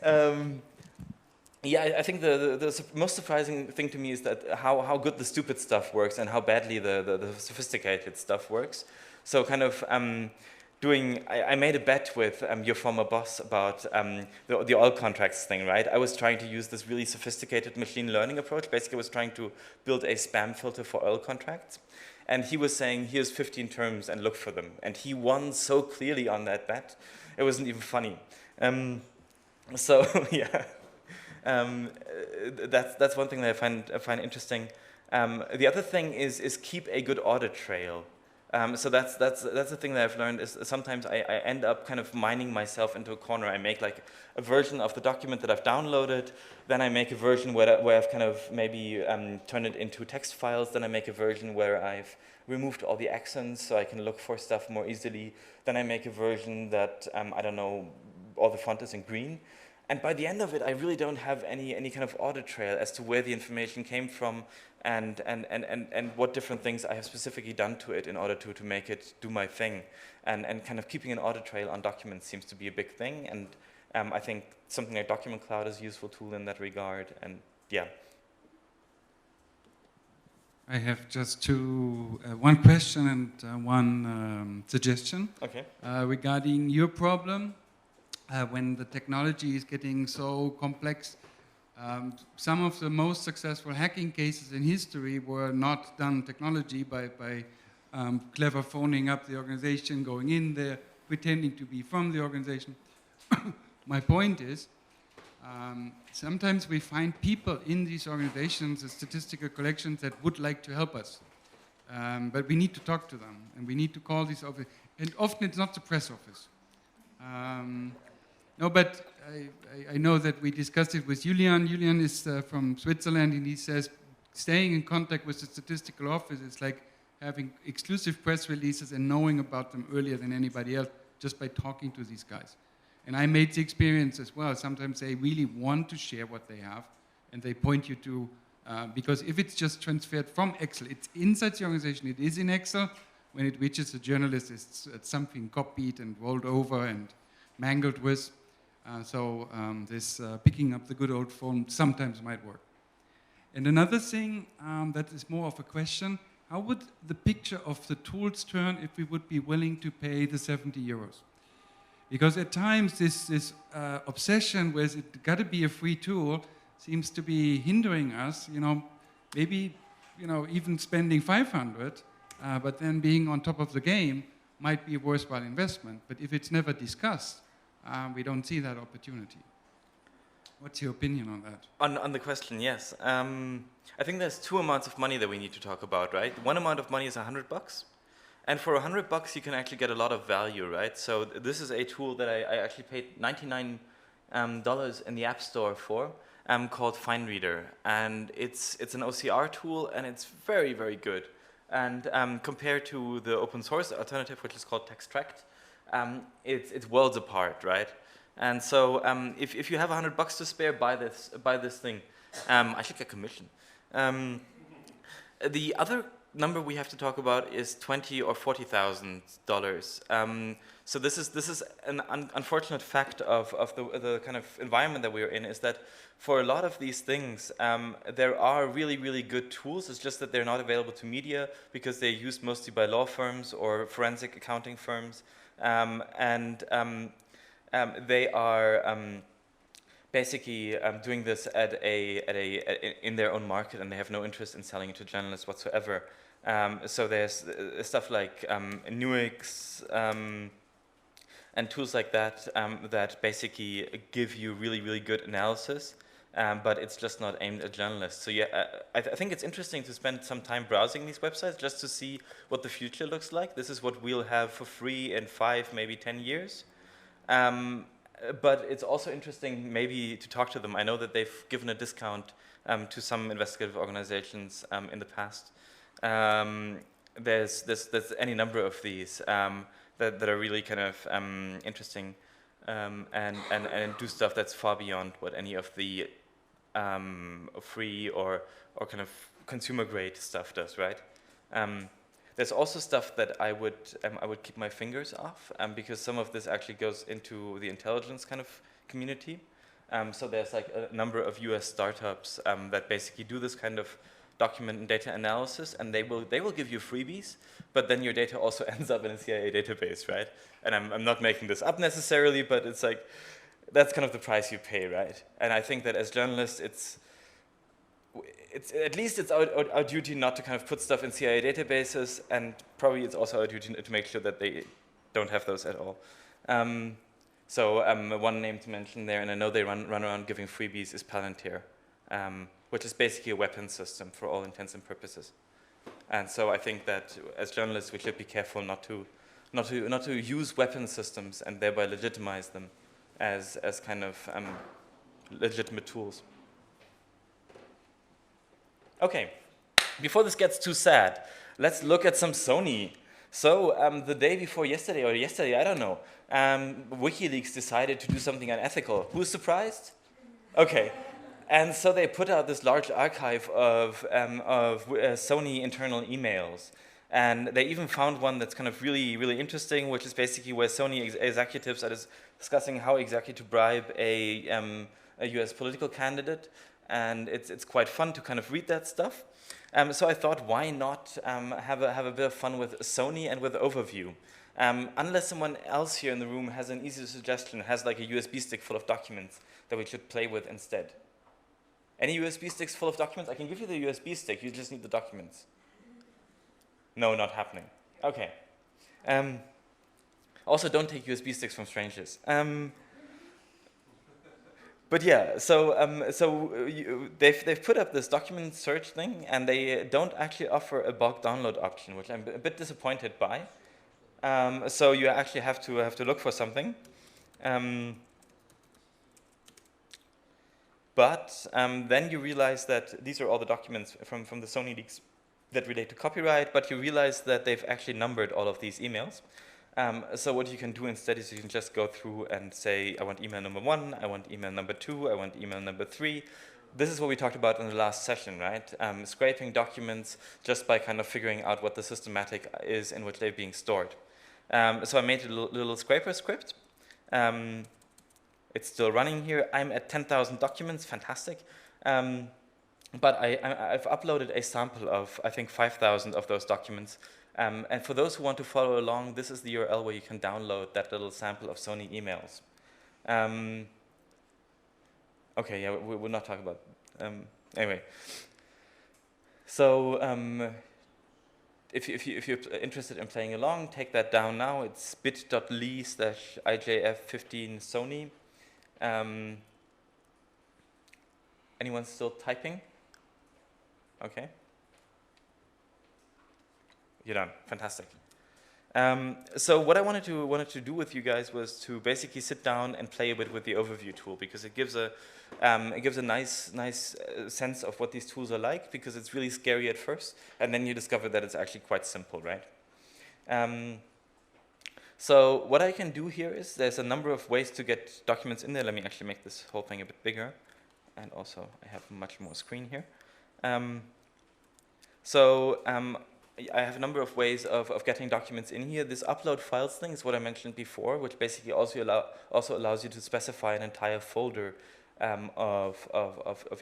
Yeah, I think the most surprising thing to me is that how good the stupid stuff works and how badly the sophisticated stuff works. So kind of I made a bet with your former boss about the oil contracts thing, right? I was trying to use this really sophisticated machine learning approach. Basically, I was trying to build a spam filter for oil contracts. And he was saying, here's 15 terms and look for them. And he won so clearly on that bet, it wasn't even funny. So, yeah. That's one thing that I find interesting. The other thing is keep a good audit trail. So that's the thing that I've learned is sometimes I end up kind of mining myself into a corner. I make like a version of the document that I've downloaded, then I make a version where I've kind of maybe turned it into text files, then I make a version where I've removed all the accents so I can look for stuff more easily, then I make a version that, I don't know, all the font is in green. And by the end of it, I really don't have any kind of audit trail as to where the information came from and what different things I have specifically done to it in order to make it do my thing. And kind of keeping an audit trail on documents seems to be a big thing. And I think something like Document Cloud is a useful tool in that regard. And yeah. I have just one question and one suggestion. Okay. Regarding your problem. When the technology is getting so complex, some of the most successful hacking cases in history were not done technology by clever phoning up the organization, going in there, pretending to be from the organization. My point is, sometimes we find people in these organizations, the statistical collections, that would like to help us. But we need to talk to them, and we need to call these office. And often it's not the press office. No, but I know that we discussed it with Julian. Julian is from Switzerland, and he says staying in contact with the statistical office is like having exclusive press releases and knowing about them earlier than anybody else just by talking to these guys. And I made the experience as well. Sometimes they really want to share what they have, and they point you to, because if it's just transferred from Excel, it's inside the organization, it is in Excel. When it reaches the journalist, it's something copied and rolled over and mangled with. This picking up the good old phone sometimes might work. And another thing that is more of a question, how would the picture of the tools turn if we would be willing to pay the 70 euros? Because at times this obsession with it got to be a free tool seems to be hindering us, maybe even spending 500, but then being on top of the game might be a worthwhile investment. But if it's never discussed, we don't see that opportunity. What's your opinion on that? On the question, yes. I think there's two amounts of money that we need to talk about, right? One amount of money is $100. And for $100, you can actually get a lot of value, right? So this is a tool that I actually paid $99 in the App Store for, called FineReader. And it's an OCR tool, and it's very, very good. And compared to the open source alternative, which is called TextTract, it's worlds apart, right? And so if you have $100 to spare, buy this thing. I should get commission. The other number we have to talk about is $20,000 or $40,000. So this is an unfortunate fact of the kind of environment that we're in, is that for a lot of these things, there are really, really good tools. It's just that they're not available to media because they're used mostly by law firms or forensic accounting firms. They are basically doing this in their own market, and they have no interest in selling it to journalists whatsoever. So there's stuff like Nuix and tools like that that basically give you really, really good analysis, but it's just not aimed at journalists. So yeah, I think it's interesting to spend some time browsing these websites just to see what the future looks like. This is what we'll have for free in 5, maybe 10 years. But it's also interesting maybe to talk to them. I know that they've given a discount to some investigative organizations in the past. There's any number of these that are really kind of interesting and do stuff that's far beyond what any of the free or kind of consumer grade stuff does, right? There's also stuff that I would keep my fingers off, because some of this actually goes into the intelligence kind of community. So there's like a number of US startups that basically do this kind of document and data analysis, and they will give you freebies, but then your data also ends up in a CIA database, right? And I'm not making this up necessarily, but it's like, that's kind of the price you pay, right? And I think that as journalists, it's at least it's our duty not to kind of put stuff in CIA databases, and probably it's also our duty to make sure that they don't have those at all. One name to mention there, and I know they run around giving freebies, is Palantir, which is basically a weapons system for all intents and purposes. And so I think that as journalists, we should be careful not to use weapon systems and thereby legitimize them as kind of legitimate tools. Okay, before this gets too sad, let's look at some Sony. So the day before yesterday, or yesterday, I don't know, WikiLeaks decided to do something unethical. Who's surprised? Okay, and so they put out this large archive of Sony internal emails. And they even found one that's kind of really, really interesting, which is basically where Sony executives are discussing how exactly to bribe a US political candidate. And it's quite fun to kind of read that stuff. So I thought, why not have a bit of fun with Sony and with Overview? Unless someone else here in the room has an easy suggestion, has like a USB stick full of documents that we should play with instead. Any USB sticks full of documents? I can give you the USB stick, you just need the documents. No, not happening. Okay. Also, don't take USB sticks from strangers. But yeah, they've put up this document search thing, and they don't actually offer a bulk download option, which I'm a bit disappointed by. So you actually have to look for something. But then you realize that these are all the documents from the Sony leaks that relate to copyright, but you realize that they've actually numbered all of these emails. So what you can do instead is you can just go through and say, I want email number 1, I want email number 2, I want email number 3. This is what we talked about in the last session, right? Scraping documents just by kind of figuring out what the systematic is in which they're being stored. So I made a little scraper script. It's still running here. I'm at 10,000 documents, fantastic. But I've uploaded a sample of, I think, 5,000 of those documents. And for those who want to follow along, this is the URL where you can download that little sample of Sony emails. Okay, yeah, we'll not talk about anyway. So if you're interested in playing along, take that down now. It's bit.ly/IJF15 Sony. Anyone still typing? Okay. You're done. Fantastic. So what I wanted to do with you guys was to basically sit down and play a bit with the overview tool, because it gives a nice sense of what these tools are like, because it's really scary at first, and then you discover that it's actually quite simple, right? So what I can do here is there's a number of ways to get documents in there. Let me actually make this whole thing a bit bigger, and also I have much more screen here. I have a number of ways of getting documents in here. This upload files thing is what I mentioned before, which basically also allows you to specify an entire folder of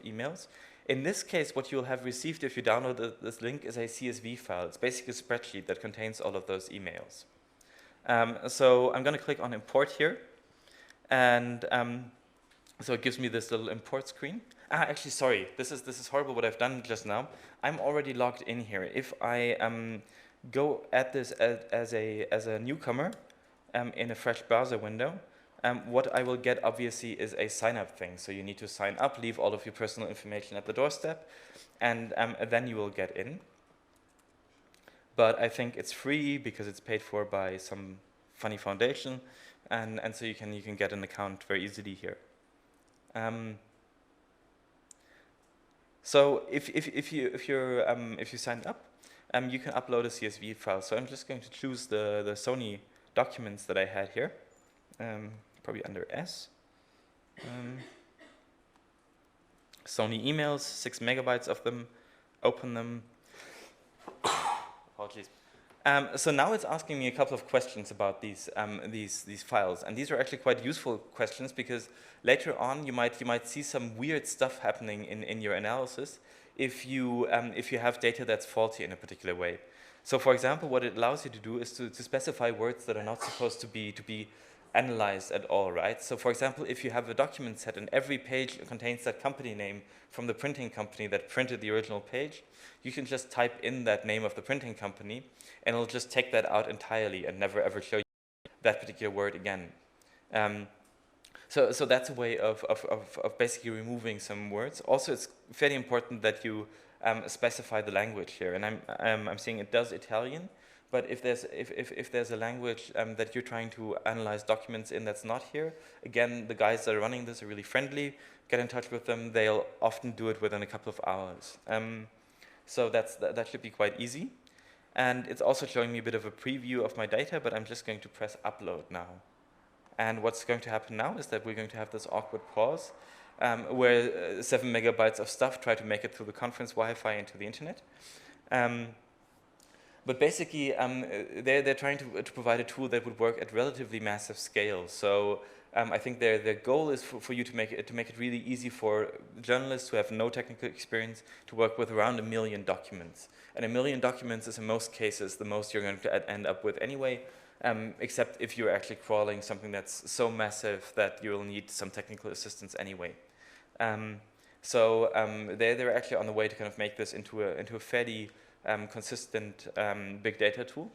emails. In this case, what you'll have received if you download this link is a CSV file. It's basically a spreadsheet that contains all of those emails. So I'm going to click on import here, and so it gives me this little import screen. Actually, sorry, this is horrible what I've done just now. I'm already logged in here. If I go at this as a newcomer in a fresh browser window, what I will get obviously is a sign up thing. So you need to sign up, leave all of your personal information at the doorstep, and then you will get in. But I think it's free because it's paid for by some funny foundation, and so you can get an account very easily here. So if you signed up, you can upload a CSV file. So I'm just going to choose the Sony documents that I had here, probably under S. Sony emails, 6 megabytes of them. Open them. Apologies. So now it's asking me a couple of questions about these files, and these are actually quite useful questions, because later on you might see some weird stuff happening in your analysis if you have data that's faulty in a particular way. So for example, what it allows you to do is to specify words that are not supposed to be analyzed at all, right? So for example, if you have a document set and every page contains that company name from the printing company that printed the original page, you can just type in that name of the printing company, and it'll just take that out entirely and never ever show you that particular word again. So that's a way of basically removing some words. Also, it's fairly important that you specify the language here, and I'm seeing it does Italian. But if there's a language that you're trying to analyze documents in that's not here, again, the guys that are running this are really friendly. Get in touch with them. They'll often do it within a couple of hours. So that should be quite easy. And it's also showing me a bit of a preview of my data, but I'm just going to press upload now. And what's going to happen now is that we're going to have this awkward pause where 7 megabytes of stuff try to make it through the conference Wi-Fi into the internet. But basically, they're trying to provide a tool that would work at relatively massive scale. So I think their goal is for you to make it really easy for journalists who have no technical experience to work with around 1 million documents. And 1 million documents is in most cases the most you're going to end up with anyway, except if you're actually crawling something that's so massive that you'll need some technical assistance anyway. They're actually on the way to kind of make this into a fairly consistent big data tool.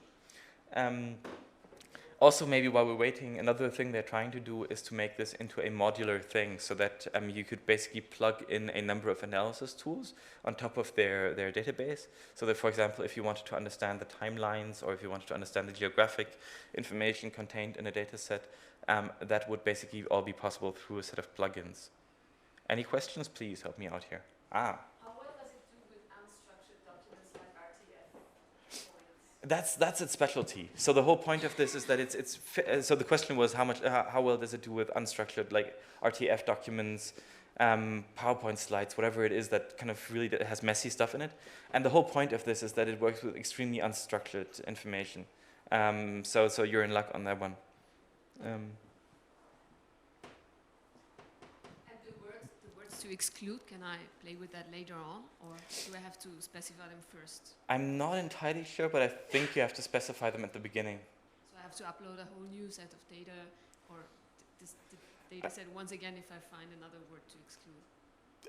Also, maybe while we're waiting, another thing they're trying to do is to make this into a modular thing, so that you could basically plug in a number of analysis tools on top of their database. So that, for example, if you wanted to understand the timelines, or if you wanted to understand the geographic information contained in a data set, that would basically all be possible through a set of plugins. Any questions? Please help me out here. How well does it do with unstructured documents like RTF? That's its specialty. So the whole point of this is that so the question was how well does it do with unstructured, like RTF documents, PowerPoint slides, whatever it is that kind of really has messy stuff in it. And the whole point of this is that it works with extremely unstructured information. So you're in luck on that one. exclude, can I play with that later on, or do I have to specify them first? I'm not entirely sure, but I think you have to specify them at the beginning. So I have to upload a whole new set of data, or the data set once again if I find another word to exclude.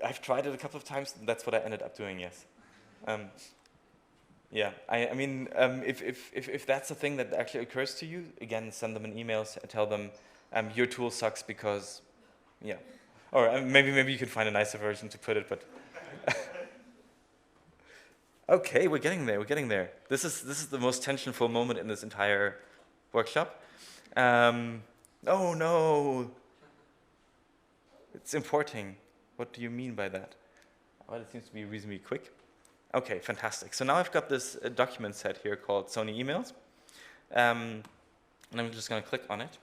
I've tried it a couple of times, and that's what I ended up doing, yes. Yeah, I mean, if that's a thing that actually occurs to you, again, send them an email, tell them your tool sucks because, yeah. Or maybe you can find a nicer version to put it, but. Okay, we're getting there. This is the most tensionful moment in this entire workshop. Oh no, it's importing. What do you mean by that? Well, it seems to be reasonably quick. Okay, fantastic. So now I've got this document set here called Sony Emails. And I'm just going to click on it.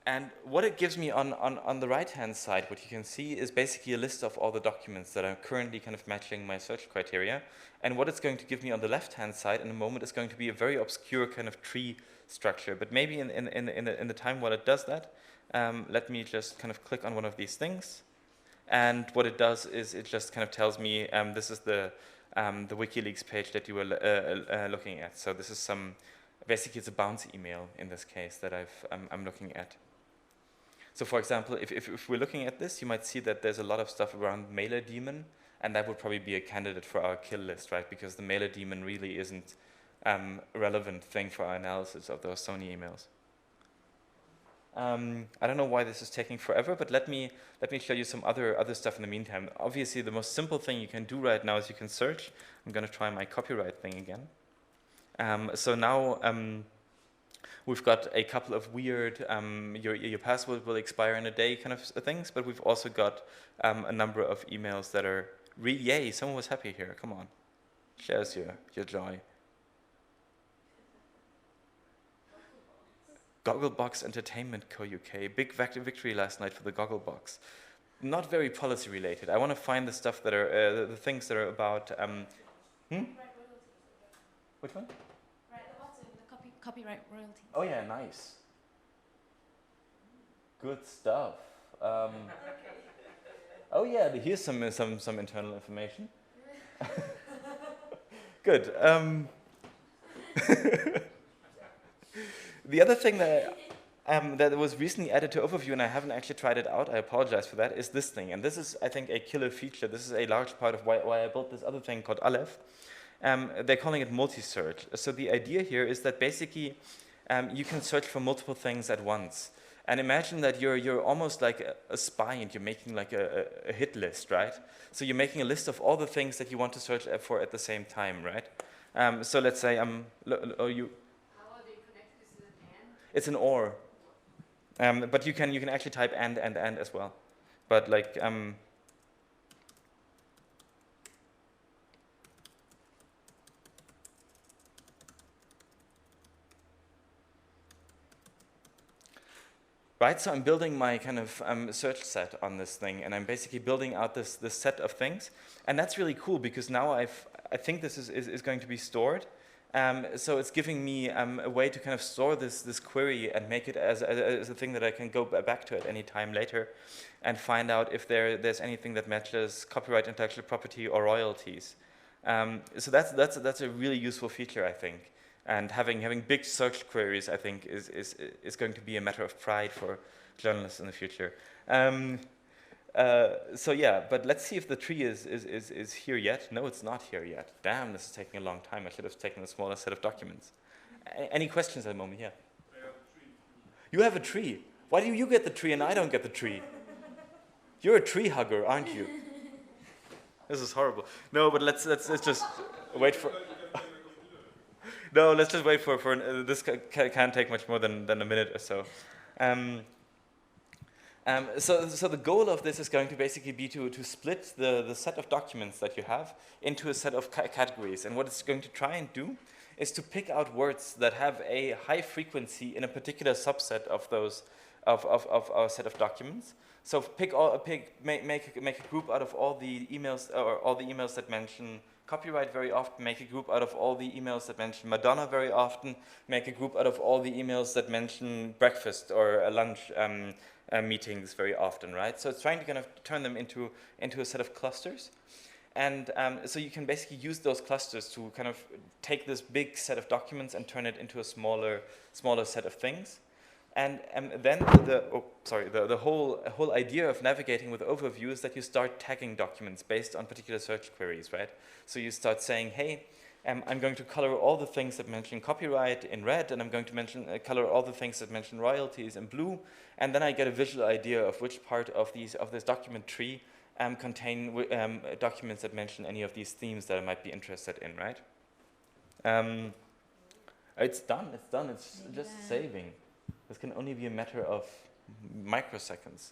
And what it gives me on the right-hand side, what you can see is basically a list of all the documents that are currently kind of matching my search criteria. And what it's going to give me on the left-hand side in a moment is going to be a very obscure kind of tree structure. But maybe in the time while it does that, let me just kind of click on one of these things. And what it does is it just kind of tells me this is the WikiLeaks page that you were looking at. So this is basically it's a bounce email in this case that I'm looking at. So for example, if we're looking at this, you might see that there's a lot of stuff around mailer daemon, and that would probably be a candidate for our kill list, right? Because the mailer daemon really isn't a relevant thing for our analysis of those Sony emails. I don't know why this is taking forever, but let me show you some other stuff in the meantime. Obviously, the most simple thing you can do right now is you can search. I'm going to try my copyright thing again. So now we've got a couple of weird your password will expire in a day kind of things, but we've also got a number of emails that are yay, someone was happy here. Come on, shares your joy. Gogglebox Entertainment Co. UK, big victory last night for the Gogglebox. Not very policy related. I want to find the stuff that are the things that are about. Which one? Right at the bottom, the copyright royalty. Oh yeah, nice. Good stuff. Oh yeah, here's some internal information. Good. The other thing that was recently added to Overview, and I haven't actually tried it out, I apologize for that, is this thing. And this is, I think, a killer feature. This is a large part of why I built this other thing called Aleph. They're calling it multi-search. So the idea here is that basically you can search for multiple things at once. And imagine that you're almost like a spy and you're making like a hit list, right? So you're making a list of all the things that you want to search for at the same time, right? So let's say it's an or, but you can actually type and as well, but like right. So I'm building my kind of search set on this thing, and I'm basically building out this set of things, and that's really cool because now I think this is going to be stored. So it's giving me a way to kind of store this query and make it as a thing that I can go back to at any time later and find out if there's anything that matches copyright, intellectual property, or royalties. So that's a really useful feature, I think. And having big search queries, I think, is going to be a matter of pride for journalists in the future. So yeah, but let's see if the tree is here yet. No, it's not here yet. Damn, this is taking a long time. I should have taken a smaller set of documents. Any questions at the moment? Yeah. You have a tree. Why do you get the tree and I don't get the tree? You're a tree hugger, aren't you? This is horrible. No, but let's just wait for. No, let's just wait for this can't take much more than a minute or so. So the goal of this is going to basically be to split the set of documents that you have into a set of categories. And what it's going to try and do is to pick out words that have a high frequency in a particular subset of those of our set of documents. So make a group out of all the emails or all the emails that mention copyright very often, make a group out of all the emails that mention Madonna very often, make a group out of all the emails that mention breakfast or lunch meetings very often, right? So it's trying to kind of turn them into a set of clusters. And so you can basically use those clusters to kind of take this big set of documents and turn it into a smaller set of things. And then the whole idea of navigating with overview is that you start tagging documents based on particular search queries, right? So you start saying, hey, I'm going to color all the things that mention copyright in red, and I'm going to color all the things that mention royalties in blue, and then I get a visual idea of which part of this document tree contain documents that mention any of these themes that I might be interested in, right? It's done, it's just saving. This can only be a matter of microseconds.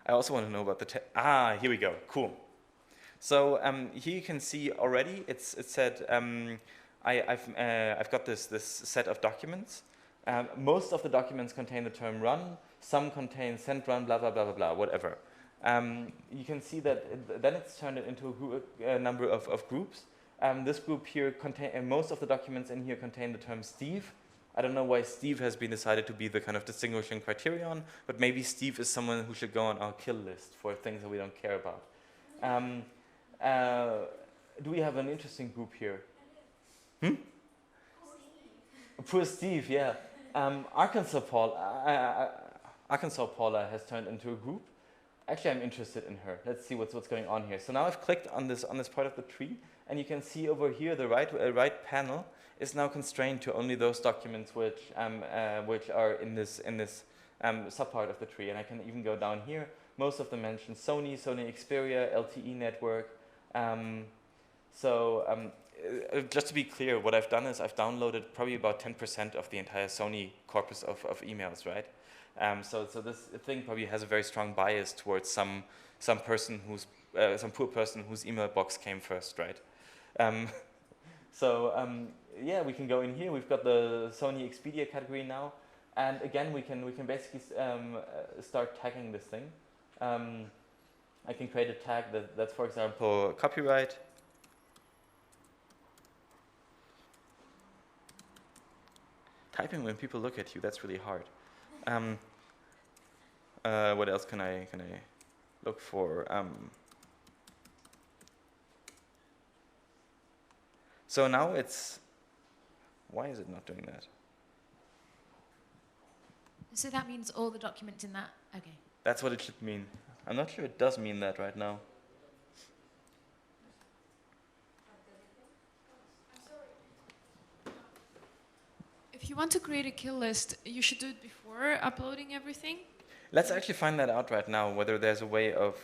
I also want to know about the here we go, cool. So here you can see already, it said, I've got this set of documents. Most of the documents contain the term run, some contain send run, blah, blah, blah, blah, blah, whatever. You can see that then it's turned it into a number of groups. This group here, most of the documents in here contain the term Steve. I don't know why Steve has been decided to be the kind of distinguishing criterion, but maybe Steve is someone who should go on our kill list for things that we don't care about. Do we have an interesting group here? Poor Steve, yeah. Arkansas Paula has turned into a group. Actually, I'm interested in her. Let's see what's going on here. So now I've clicked on this part of the tree, and you can see over here the right panel is now constrained to only those documents which are in this subpart of the tree. And I can even go down here. Most of them mention Sony Xperia, LTE network. Just to be clear, what I've done is I've downloaded probably about 10% of the entire Sony corpus of emails, right? So this thing probably has a very strong bias towards some poor person whose email box came first, right? Yeah, we can go in here. We've got the Sony Expedia category now, and again we can basically start tagging this thing. I can create a tag that's, for example, copyright. Typing when people look at you, that's really hard. What else can I look for? So now it's, why is it not doing that? So that means all the documents in that, okay. That's what it should mean. I'm not sure it does mean that right now. If you want to create a kill list, you should do it before uploading everything. Let's actually find that out right now, whether there's a way of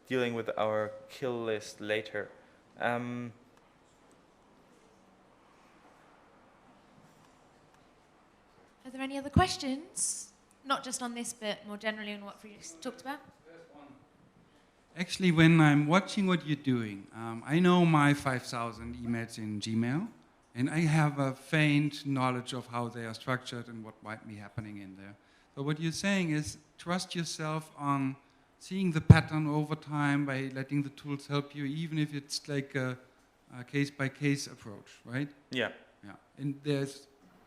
dealing with our kill list later. Are there any other questions? Not just on this, but more generally on what Friedrich talked about? Actually, when I'm watching what you're doing, I know my 5,000 emails in Gmail, and I have a faint knowledge of how they are structured and what might be happening in there. So what you're saying is trust yourself on seeing the pattern over time by letting the tools help you, even if it's like a case-by-case approach, right? Yeah. Yeah. And there's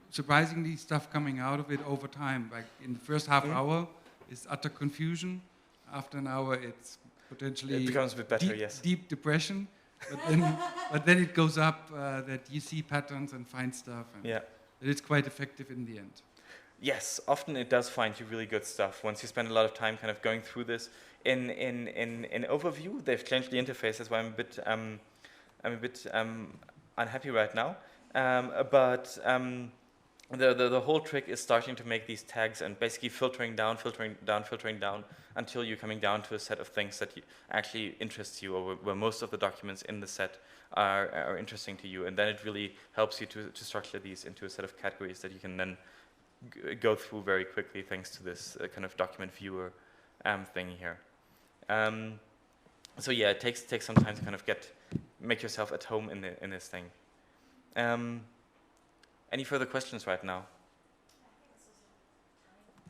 surprisingly stuff coming out of it over time. Like in the first half hour, it's utter confusion. After an hour, it's potentially it becomes a bit better, yes. Deep depression. But then it goes up that you see patterns and find stuff. And yeah. That it's quite effective in the end. Yes, often it does find you really good stuff once you spend a lot of time kind of going through this. In overview, they've changed the interface. That's why I'm a bit unhappy right now. The whole trick is starting to make these tags and basically filtering down until you're coming down to a set of things that actually interest you, or where most of the documents in the set are interesting to you. And then it really helps you to structure these into a set of categories that you can then go through very quickly thanks to this kind of document viewer thing here. So yeah, it takes some time to kind of make yourself at home in this thing. Any further questions right now?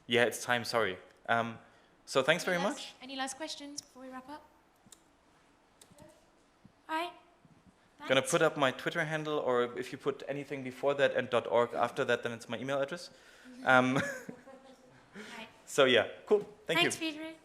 Yeah, it's time, sorry. So thanks very much. Any last questions before we wrap up? All right. Gonna Thanks. put up my Twitter handle, or if you put anything before that and .org after that, then it's my email address. Right. So yeah, cool. Thank you. Thanks, Friedrich.